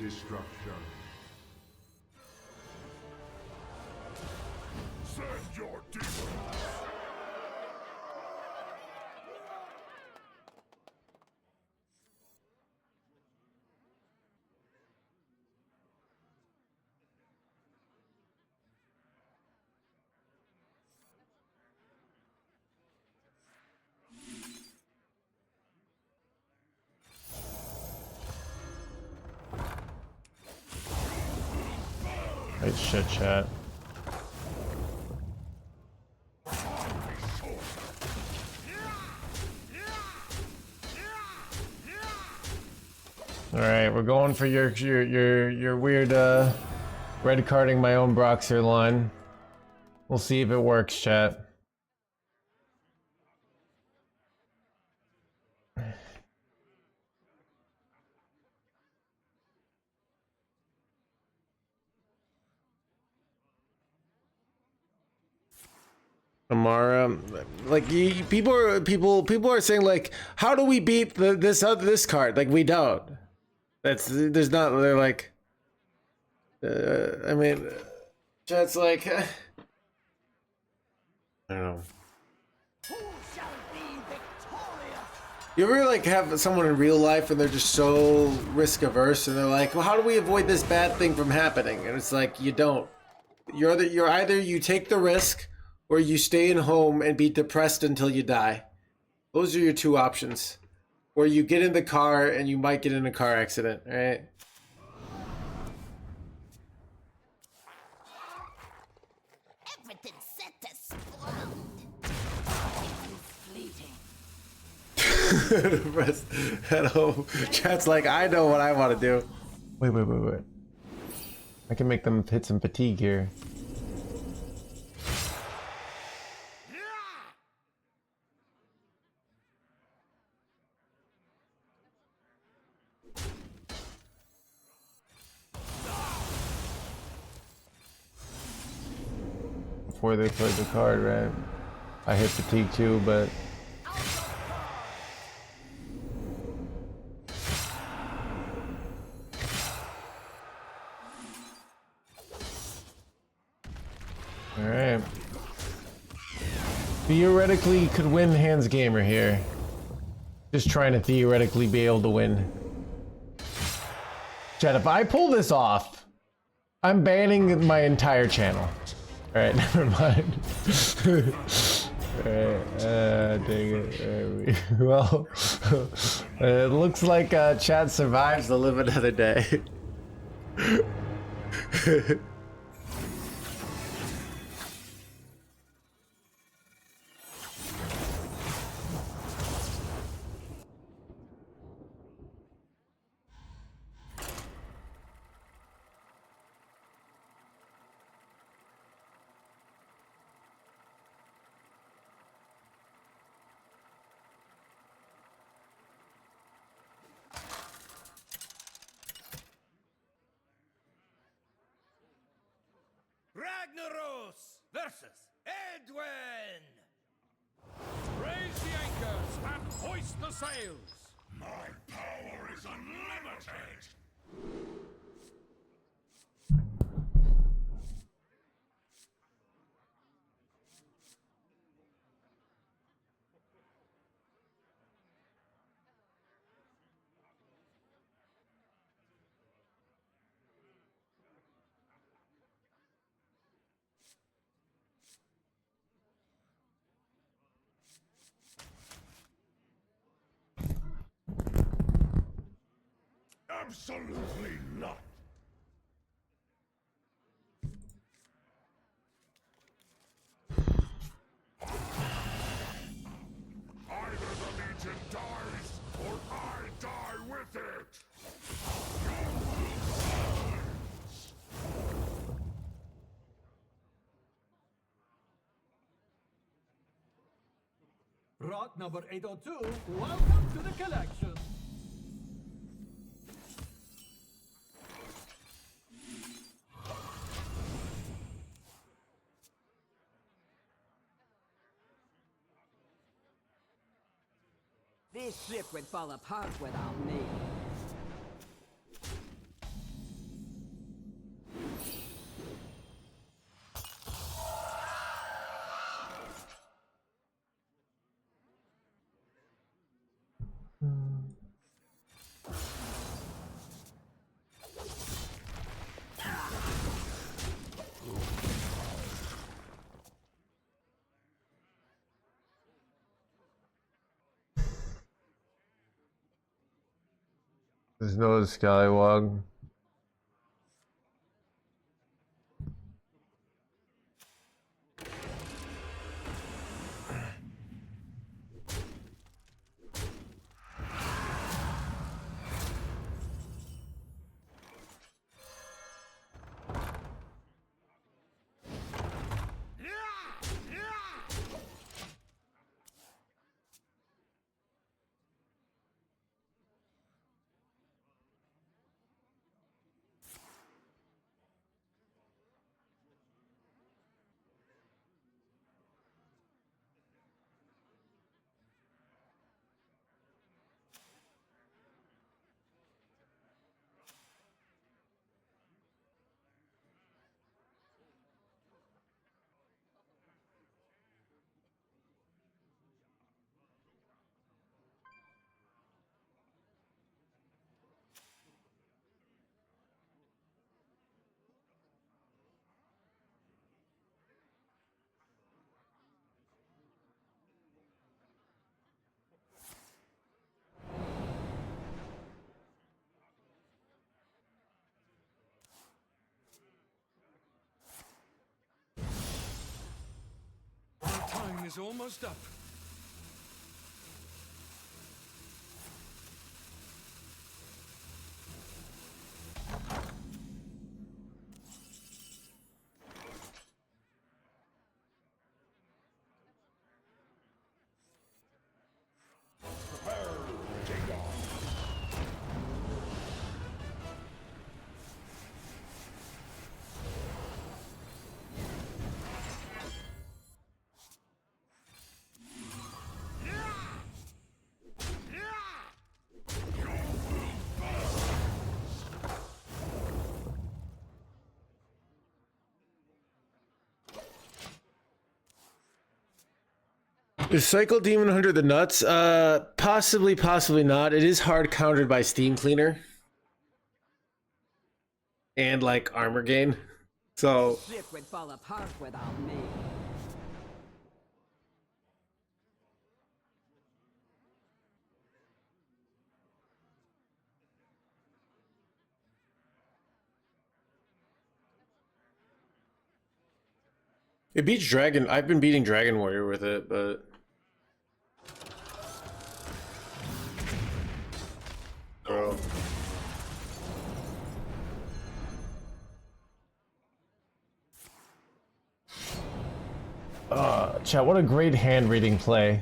destruction. Send your demons. Right shit, chat. All right, we're going for your weird red carding my own Broxigar line. We'll see if it works, chat. Amara, like people are saying like, how do we beat this card? Like we don't. There's not. They're like, I mean, chat's like, I don't know. Who shall be victorious? You ever like have someone in real life and they're just so risk averse and they're like, well, how do we avoid this bad thing from happening? And it's like, you don't. You're either you take the risk or you stay in home and be depressed until you die. Those are your two options. Or you get in the car and you might get in a car accident, right? Everything's set to explode. Fleeting. Depressed at home. Chat's like, I know what I want to do. Wait. I can make them hit some fatigue here. Before they played the card, right? I hit fatigue too, but all right. Theoretically, could win NoHandsGamer here. Just trying to theoretically be able to win. Chat, if I pull this off, I'm banning my entire channel. Alright, never mind. Alright, dang it. Well, it looks like chat survives to live another day. Ragnaros versus Edwin. Raise the anchors and hoist the sails. My power is unlimited. Absolutely not. Either the Legion dies, or I die with it! Rock number 802, welcome to the collection. This ship would fall apart without me. There's no Scallywag. Time is almost up. Is Cycle Demon Hunter the nuts? Possibly, possibly not. It is hard countered by Steam Cleaner. And like armor gain. So Shit would fall apart without me. it beats Dragon. I've been beating Dragon Warrior with it, but bro. Chat, what a great hand reading play.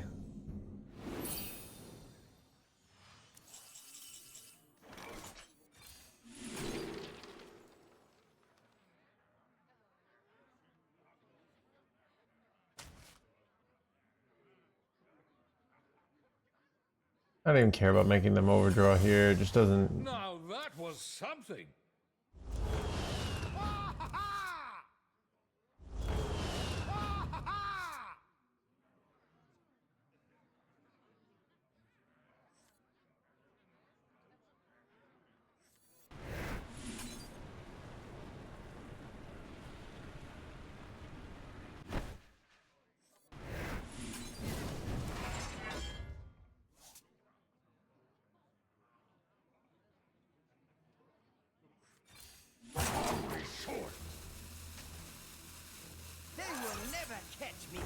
I don't even care about making them overdraw here. It just doesn't. Now that was something. They will never catch me.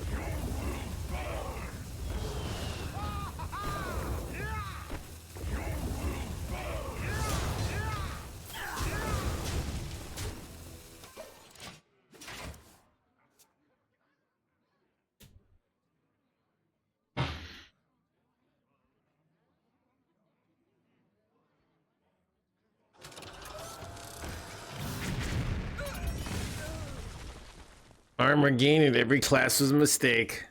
Armor gain in every class was a mistake.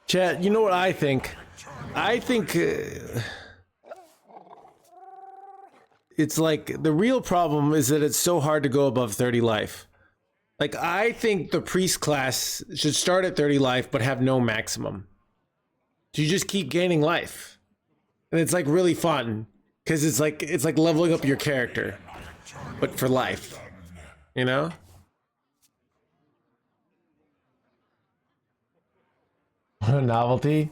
Chat, you know what I think? I think it's like the real problem is that it's so hard to go above 30 life. Like, I think the priest class should start at 30 life but have no maximum. So you just keep gaining life. and it's like really fun because it's like leveling up your character, but for life, you know. Novelty.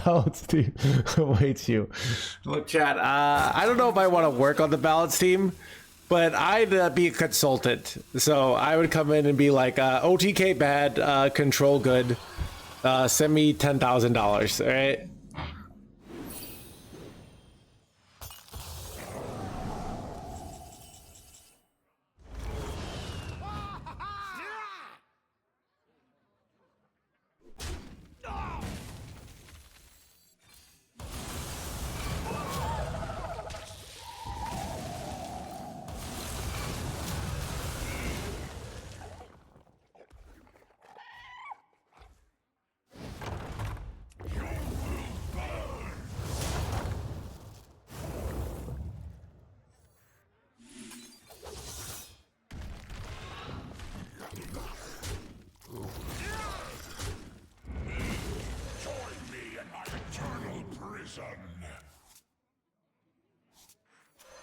Balance team awaits you. Look, chat. I don't know if I want to work on the balance team, but I'd be a consultant. So I would come in and be like, OTK bad, control good. Send me $10,000. All right.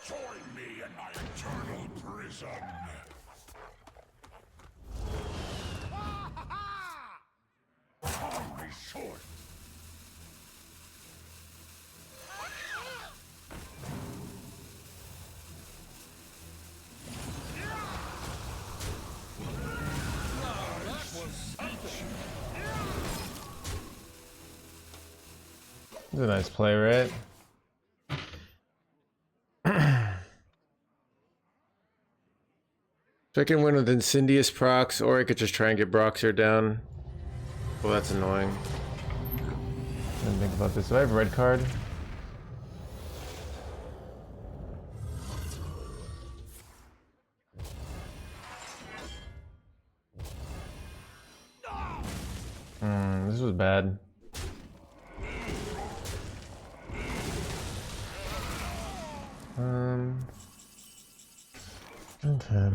Join me in my eternal prison. Holy sword. It's a nice play, right? So I can win with Incendious procs, or I could just try and get Broxigar down. Well, that's annoying. I didn't think about this. Do I have a red card? This was bad. Okay.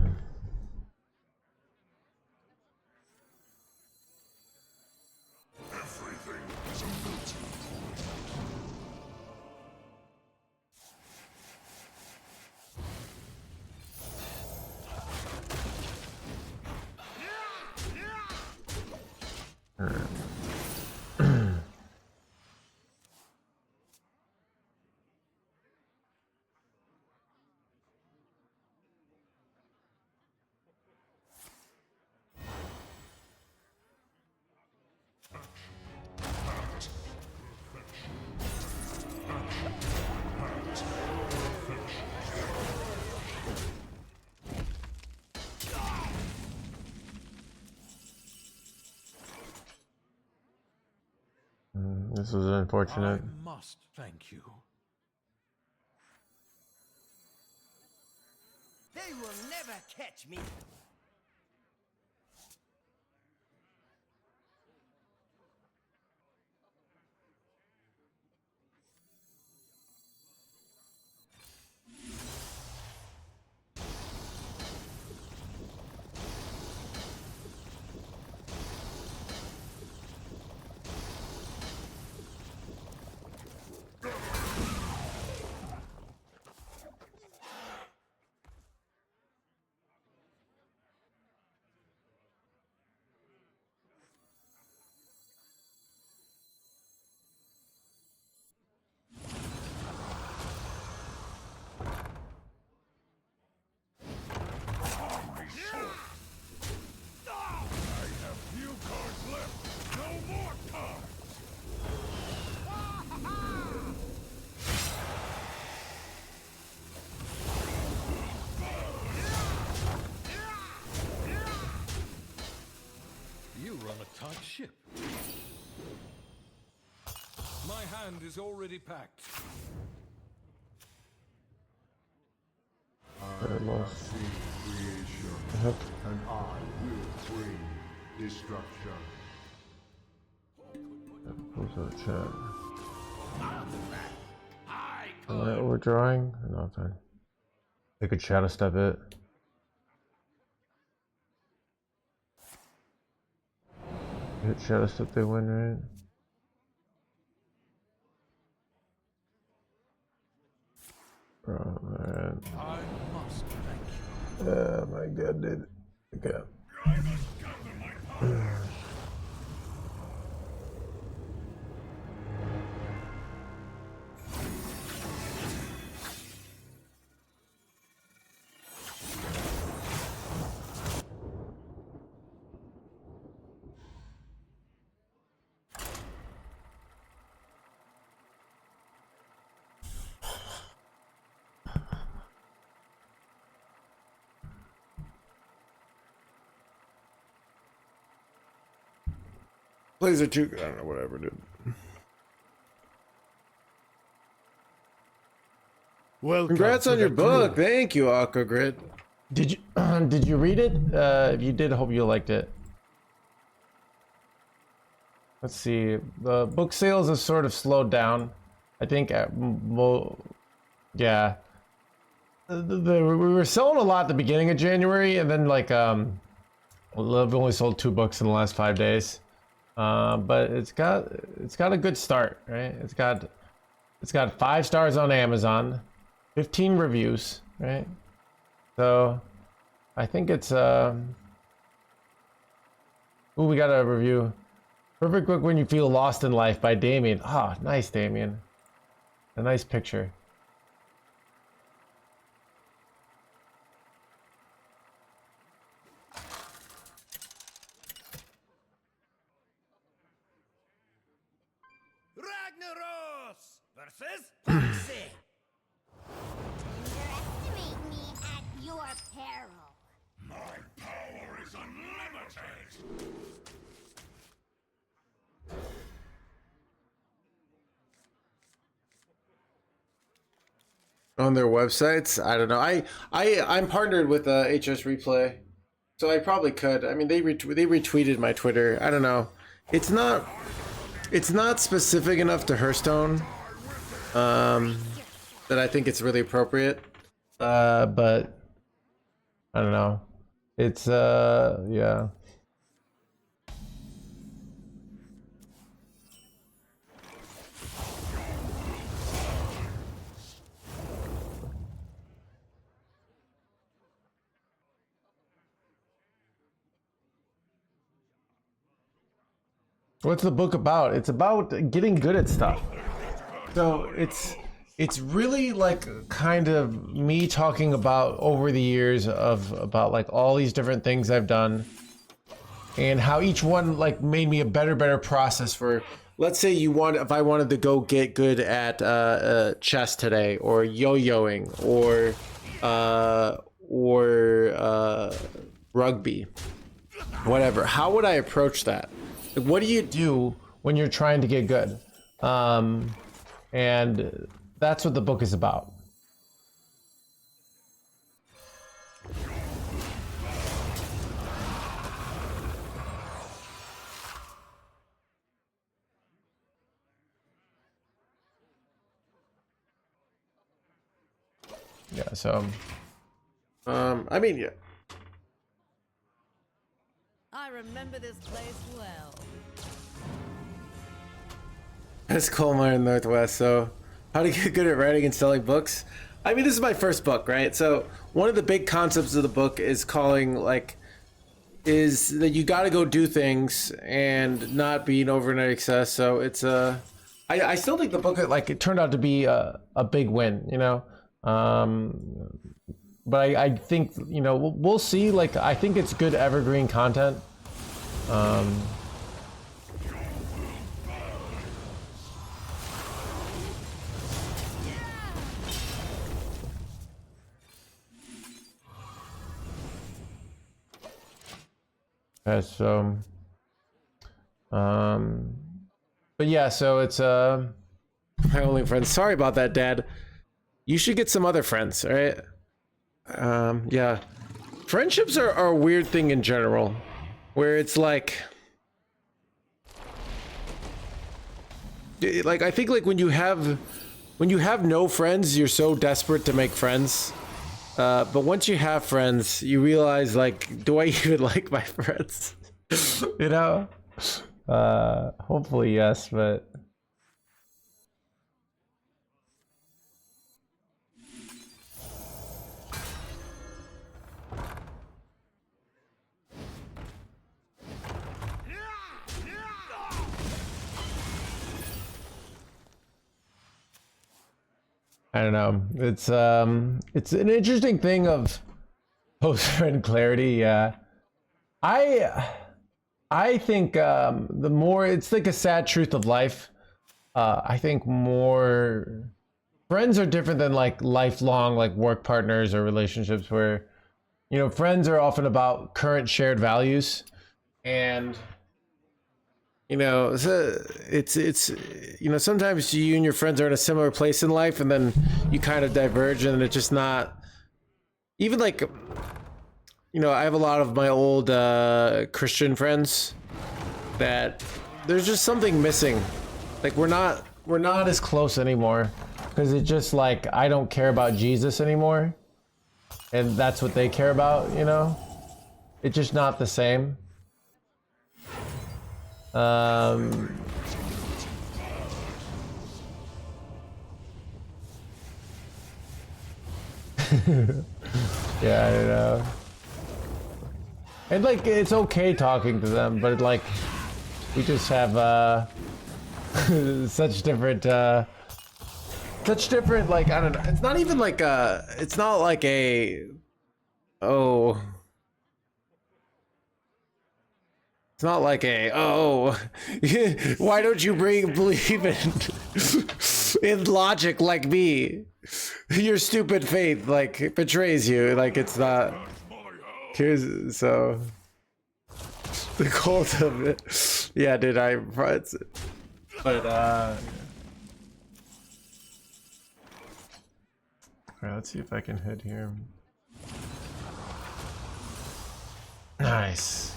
Everything is a melting pot. This was unfortunate. I must thank you. They will never catch me. You run a tight ship. My hand is already packed. I must see creation, and I will bring destruction. Who's that chat? Am I overdrawing? No, fine. They could shadow step it. Hit shadow step, they win, right? Oh man. I must thank you. Oh my god, dude. Okay. I must gather my power. Plays are too good. I don't know, whatever, dude. Welcome Congrats to on your the book. crew. Thank you, Aqua Grid. Did you read it? If you did, I hope you liked it. Let's see. The book sales have sort of slowed down. I think yeah. We were selling a lot at the beginning of January, and then like I've only sold 2 books in the last 5 days. But it's got a good start, right? It's got 5 stars on Amazon, 15 reviews, right? So I think it's ooh, we got a review. Perfect book when you feel lost in life by Damien. Ah, nice, Damien. A nice picture. Ragnaros versus Foxy. Underestimate me at your peril. My power is unlimited. On their websites, I don't know. I'm partnered with HS Replay, so I probably could. I mean, they retweeted my Twitter. I don't know. It's not specific enough to Hearthstone that I think it's really appropriate. But I don't know. It's yeah. What's the book about? It's about getting good at stuff. So it's really like kind of me talking about over the years about like all these different things I've done and how each one like made me a better process for, let's say if I wanted to go get good at chess today, or yo-yoing, or rugby, whatever. How would I approach that? Like, what do you do when you're trying to get good? And that's what the book is about. Yeah, so I mean, yeah. I remember this place well. That's coal mine in the Northwest. So how to get good at writing and selling books? I mean, this is my first book, right? So one of the big concepts of the book is is that you got to go do things and not be an overnight success. So it's I still think the book it turned out to be a big win, you know. But I think, you know, we'll see. Like, I think it's good evergreen content. Okay, so, but yeah, so it's, my only friends. Sorry about that, Dad. You should get some other friends, all right? Yeah. Friendships are a weird thing in general, where it's like I think like when you have no friends, you're so desperate to make friends. But once you have friends, you realize, like, do I even like my friends? You know? Hopefully yes, but I don't know. It's an interesting thing of post-friend clarity. Yeah, I think the more it's like a sad truth of life. I think more friends are different than like lifelong like work partners or relationships where, you know, friends are often about current shared values, and you know, so it's you know, sometimes you and your friends are in a similar place in life and then you kind of diverge and it's just not even like, you know, I have a lot of my old Christian friends that there's just something missing. Like we're not as close anymore because it's just like I don't care about Jesus anymore and that's what they care about, you know? It's just not the same. Yeah, I don't know. And like it's okay talking to them, but like we just have such different like I don't know. It's not even like it's not like a oh. It's not like a oh why don't you believe in logic like me? Your stupid faith like betrays you. Like it's not. Here's so the cult of it. Yeah, dude, but alright, let's see if I can hit here. Nice.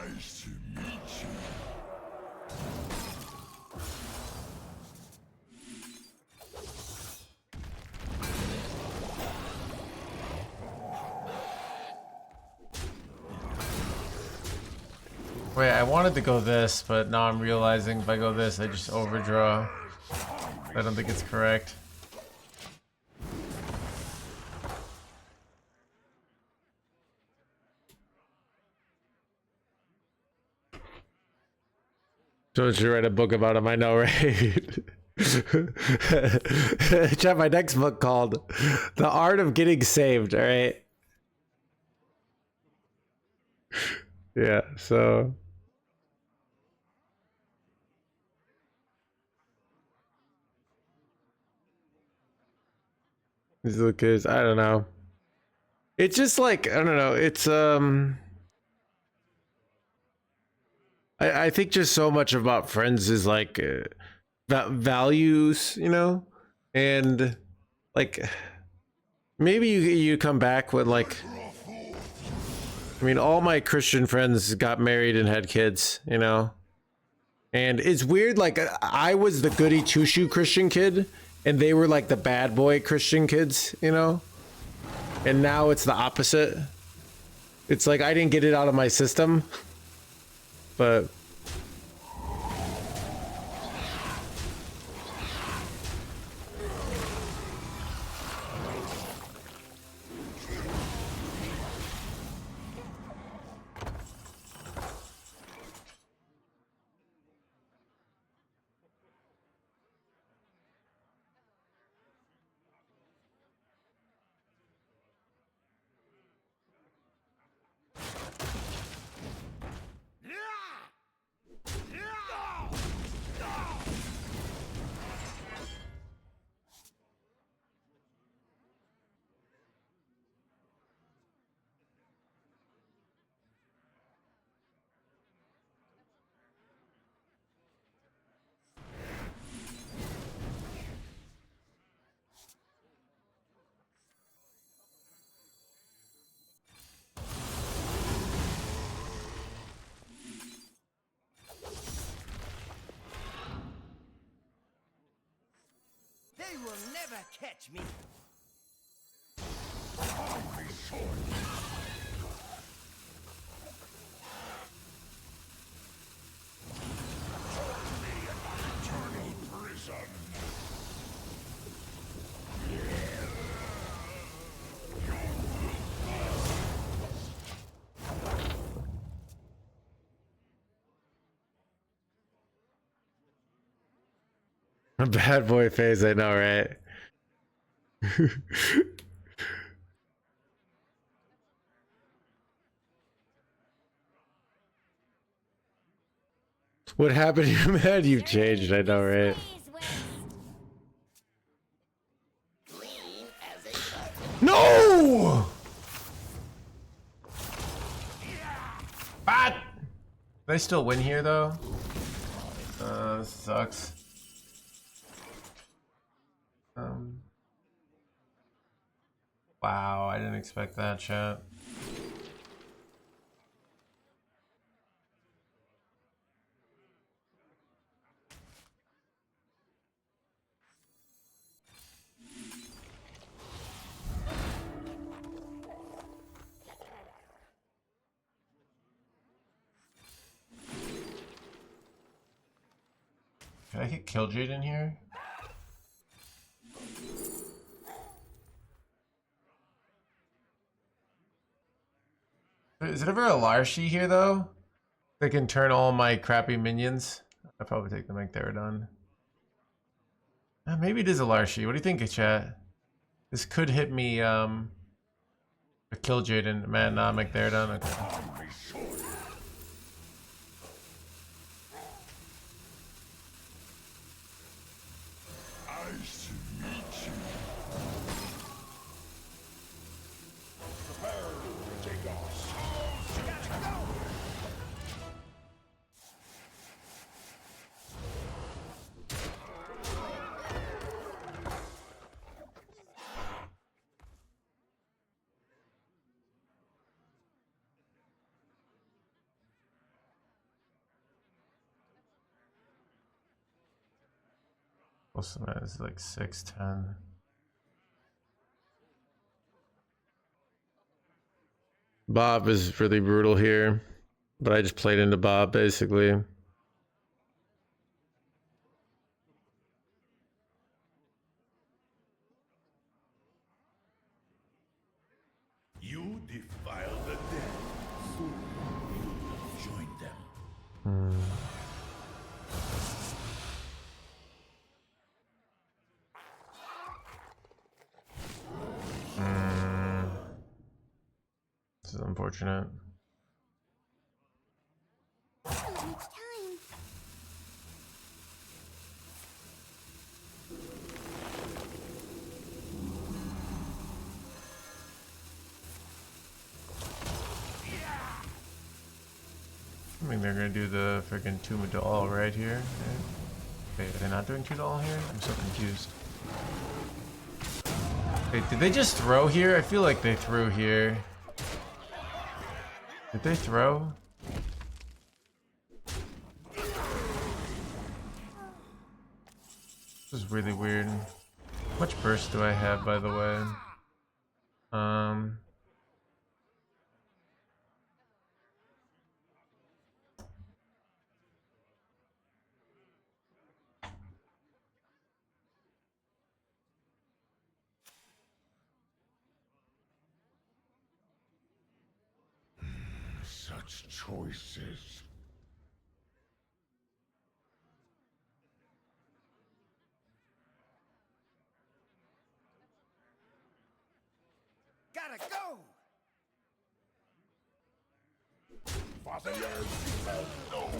Nice to meet you. Wait, I wanted to go this, but now I'm realizing if I go this, I just overdraw. I don't think it's correct. So I should write a book about him, I know, right? Check my next book called The Art of Getting Saved, alright? Yeah, so... These little kids, I don't know. It's just like, I don't know, it's, I think just so much about friends is like values, you know, and like maybe you come back with like, I mean, all my Christian friends got married and had kids, you know, and it's weird. Like I was the goody two shoe Christian kid, and they were like the bad boy Christian kids, you know, and now it's the opposite. It's like I didn't get it out of my system. But They will never catch me. Army sword. Join me in my eternal prison. A bad boy phase, I know, right? What happened to you, man? You've changed, I know, right? No! What? Can I still win here, though? This sucks. Wow, I didn't expect that, chat. Can I get Killjoy in here? Is it ever a Larshi here, though? They can turn all my crappy minions. I'll probably take the Magtheridon. Maybe it is a Larshi. What do you think, chat? This could hit me, a Killjoy and man, nah, Magtheridon. Okay. Army sword. Ice meet you. Prepare to take off. Gotta go. What's the is like 610. Bob is really brutal here, but I just played into Bob basically. You defile the dead. You join them. This is unfortunate. I mean, they're gonna do the freaking Tomb of Doll right here. Wait, are they not doing 2 Doll here? I'm so confused. Wait, did they just throw here? I feel like they threw here. Did they throw? This is really weird. How much burst do I have, by the way? Such choices. Gotta go. Fasten your seatbelt. No.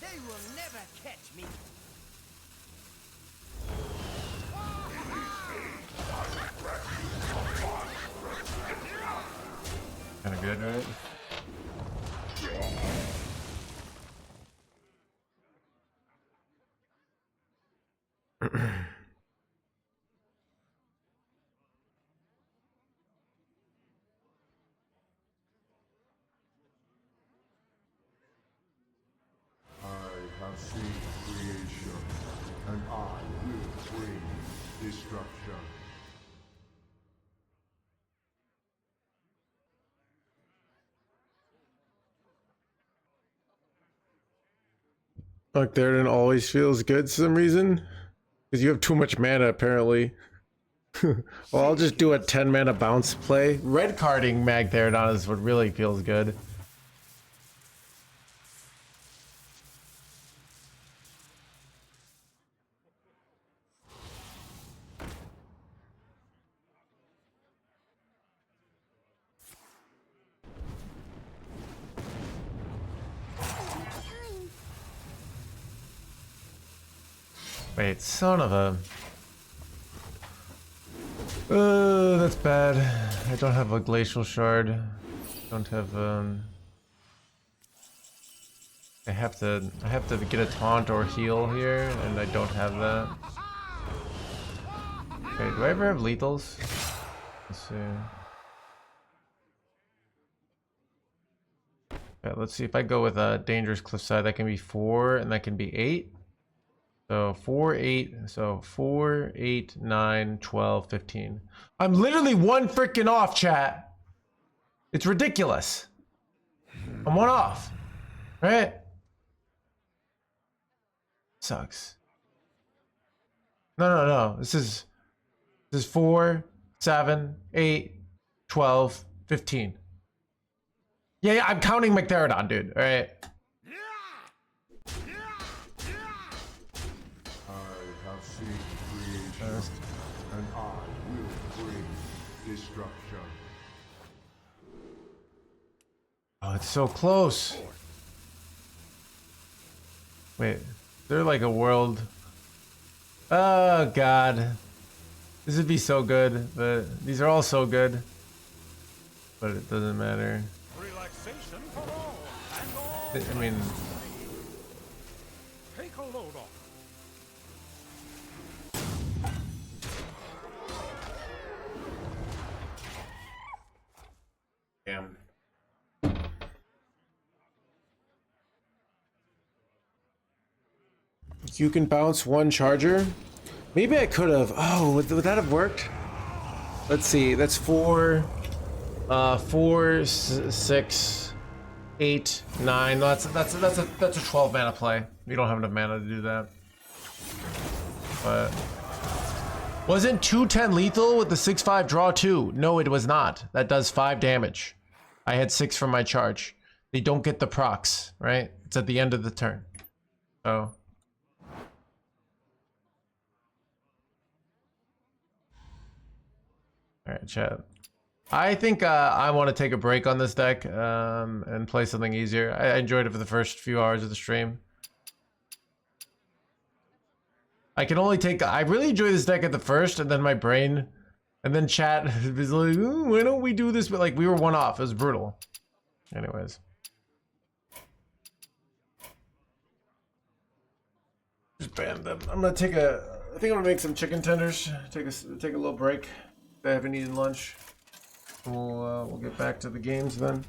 They will never catch me. Kinda good, right? destruction. Like Theoden always feels good for some reason. Because you have too much mana, apparently. Well, I'll just do a 10 mana bounce play. Red carding Mag Theoden is what really feels good. Wait, son of a... that's bad. I don't have a glacial shard. Don't have I have to get a taunt or heal here, and I don't have that. Okay, do I ever have lethals? Let's see. Okay, let's see if I go with a dangerous cliffside. That can be 4, and that can be 8. So 4, 8, so 4, 8, 9, 12, 15. I'm literally one freaking off, chat. It's ridiculous. I'm one off, right? Sucks. No. This is 4, 7, 8, 12, 15. Yeah, I'm counting McTherodon, dude. All right. And I will bring destruction. Oh, it's so close. Wait, they're like a world. Oh god, this would be so good, but these are all so good. But it doesn't matter. Relaxation for all, and all. I mean, Take a load off. damn. You can bounce one charger? Maybe I could have. Oh, would that have worked? Let's see. That's 4, 6, 8, 9. No, that's a 12 mana play. You don't have enough mana to do that. But wasn't 210 lethal with the 6/5 draw 2? No, it was not. That does 5 damage. I had 6 from my charge. They don't get the procs, right? It's at the end of the turn. So. Alright, chat. I think I want to take a break on this deck and play something easier. I enjoyed it for the first few hours of the stream. I can only take... I really enjoy this deck at the first, and then my brain... And then chat was like, ooh, why don't we do this? But like, we were one off. It was brutal. Anyways. Just ban them. I'm gonna take a... I think I'm gonna make some chicken tenders. Take a little break. I haven't eaten lunch. We'll get back to the games then.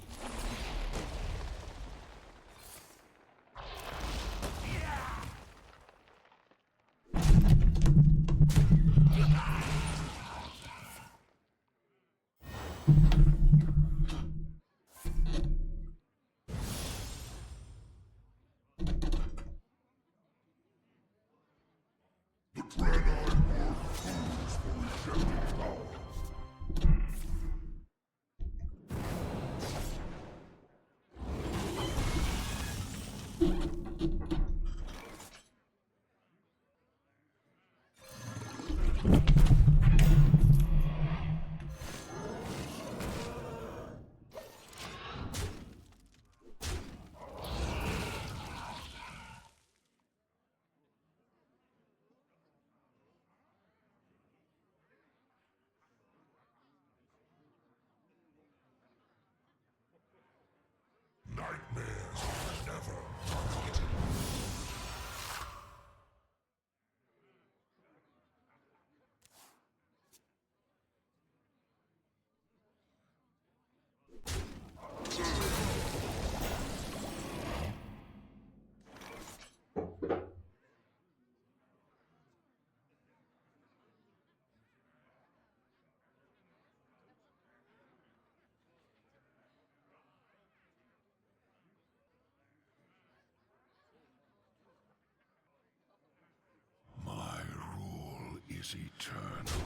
is eternal.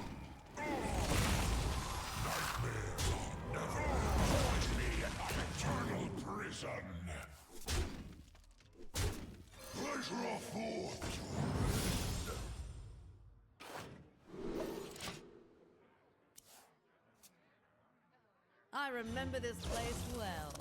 Nightmares never avoid me in my eternal prison. Pleasure affords. I remember this place well.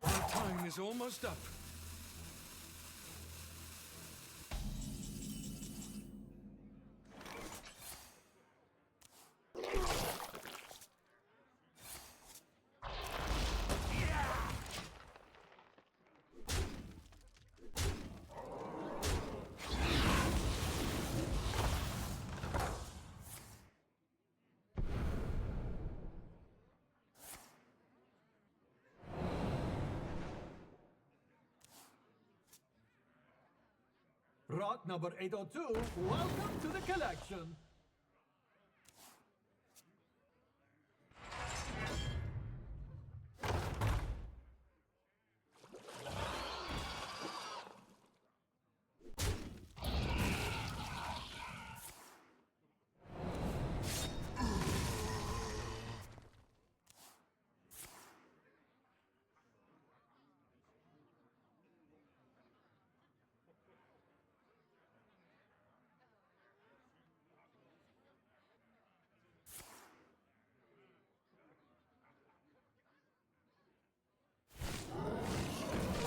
Our time is almost up. Rot number 802, welcome to the collection.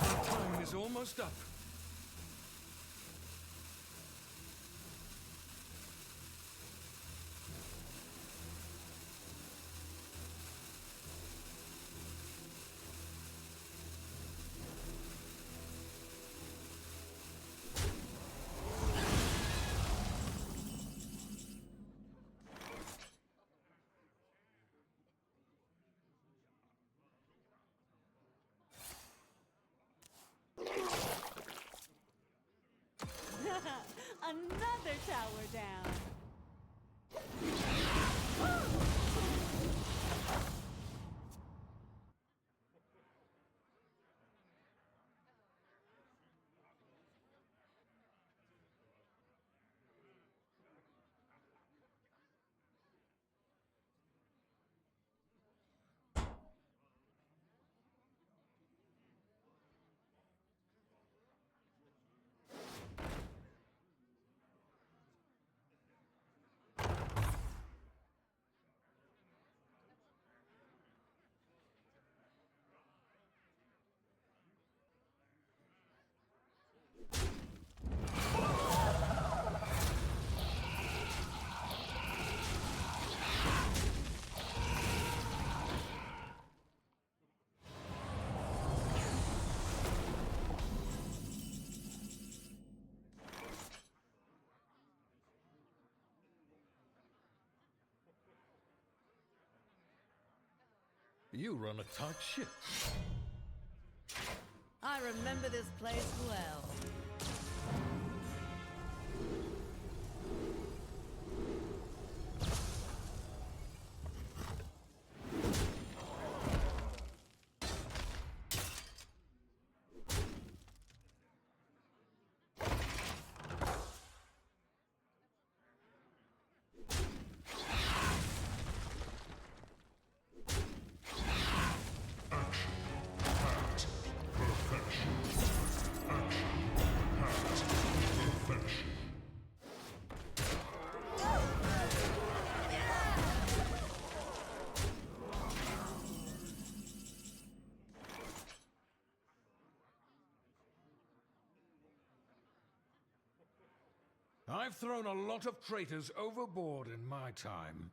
Our time is almost up. Another tower down. You run a tight ship. I remember this place well. I've thrown a lot of traitors overboard in my time.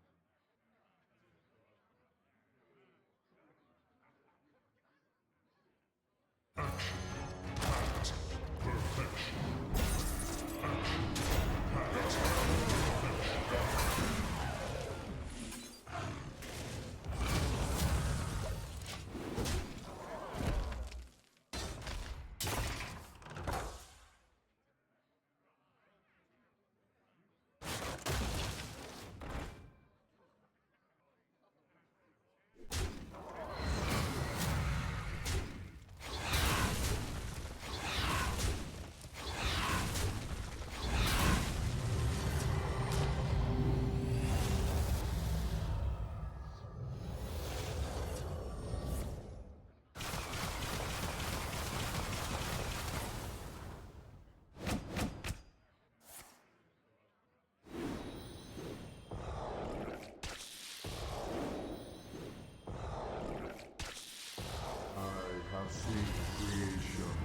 I have seen creation,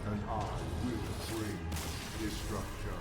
and I will bring destruction.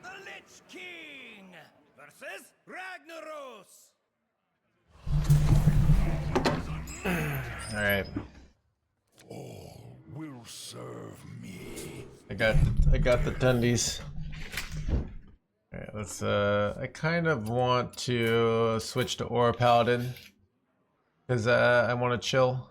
The Lich King versus Ragnaros. All right. All will serve me. I got the Dundies. All right, let's. I kind of want to switch to Aura Paladin because I want to chill.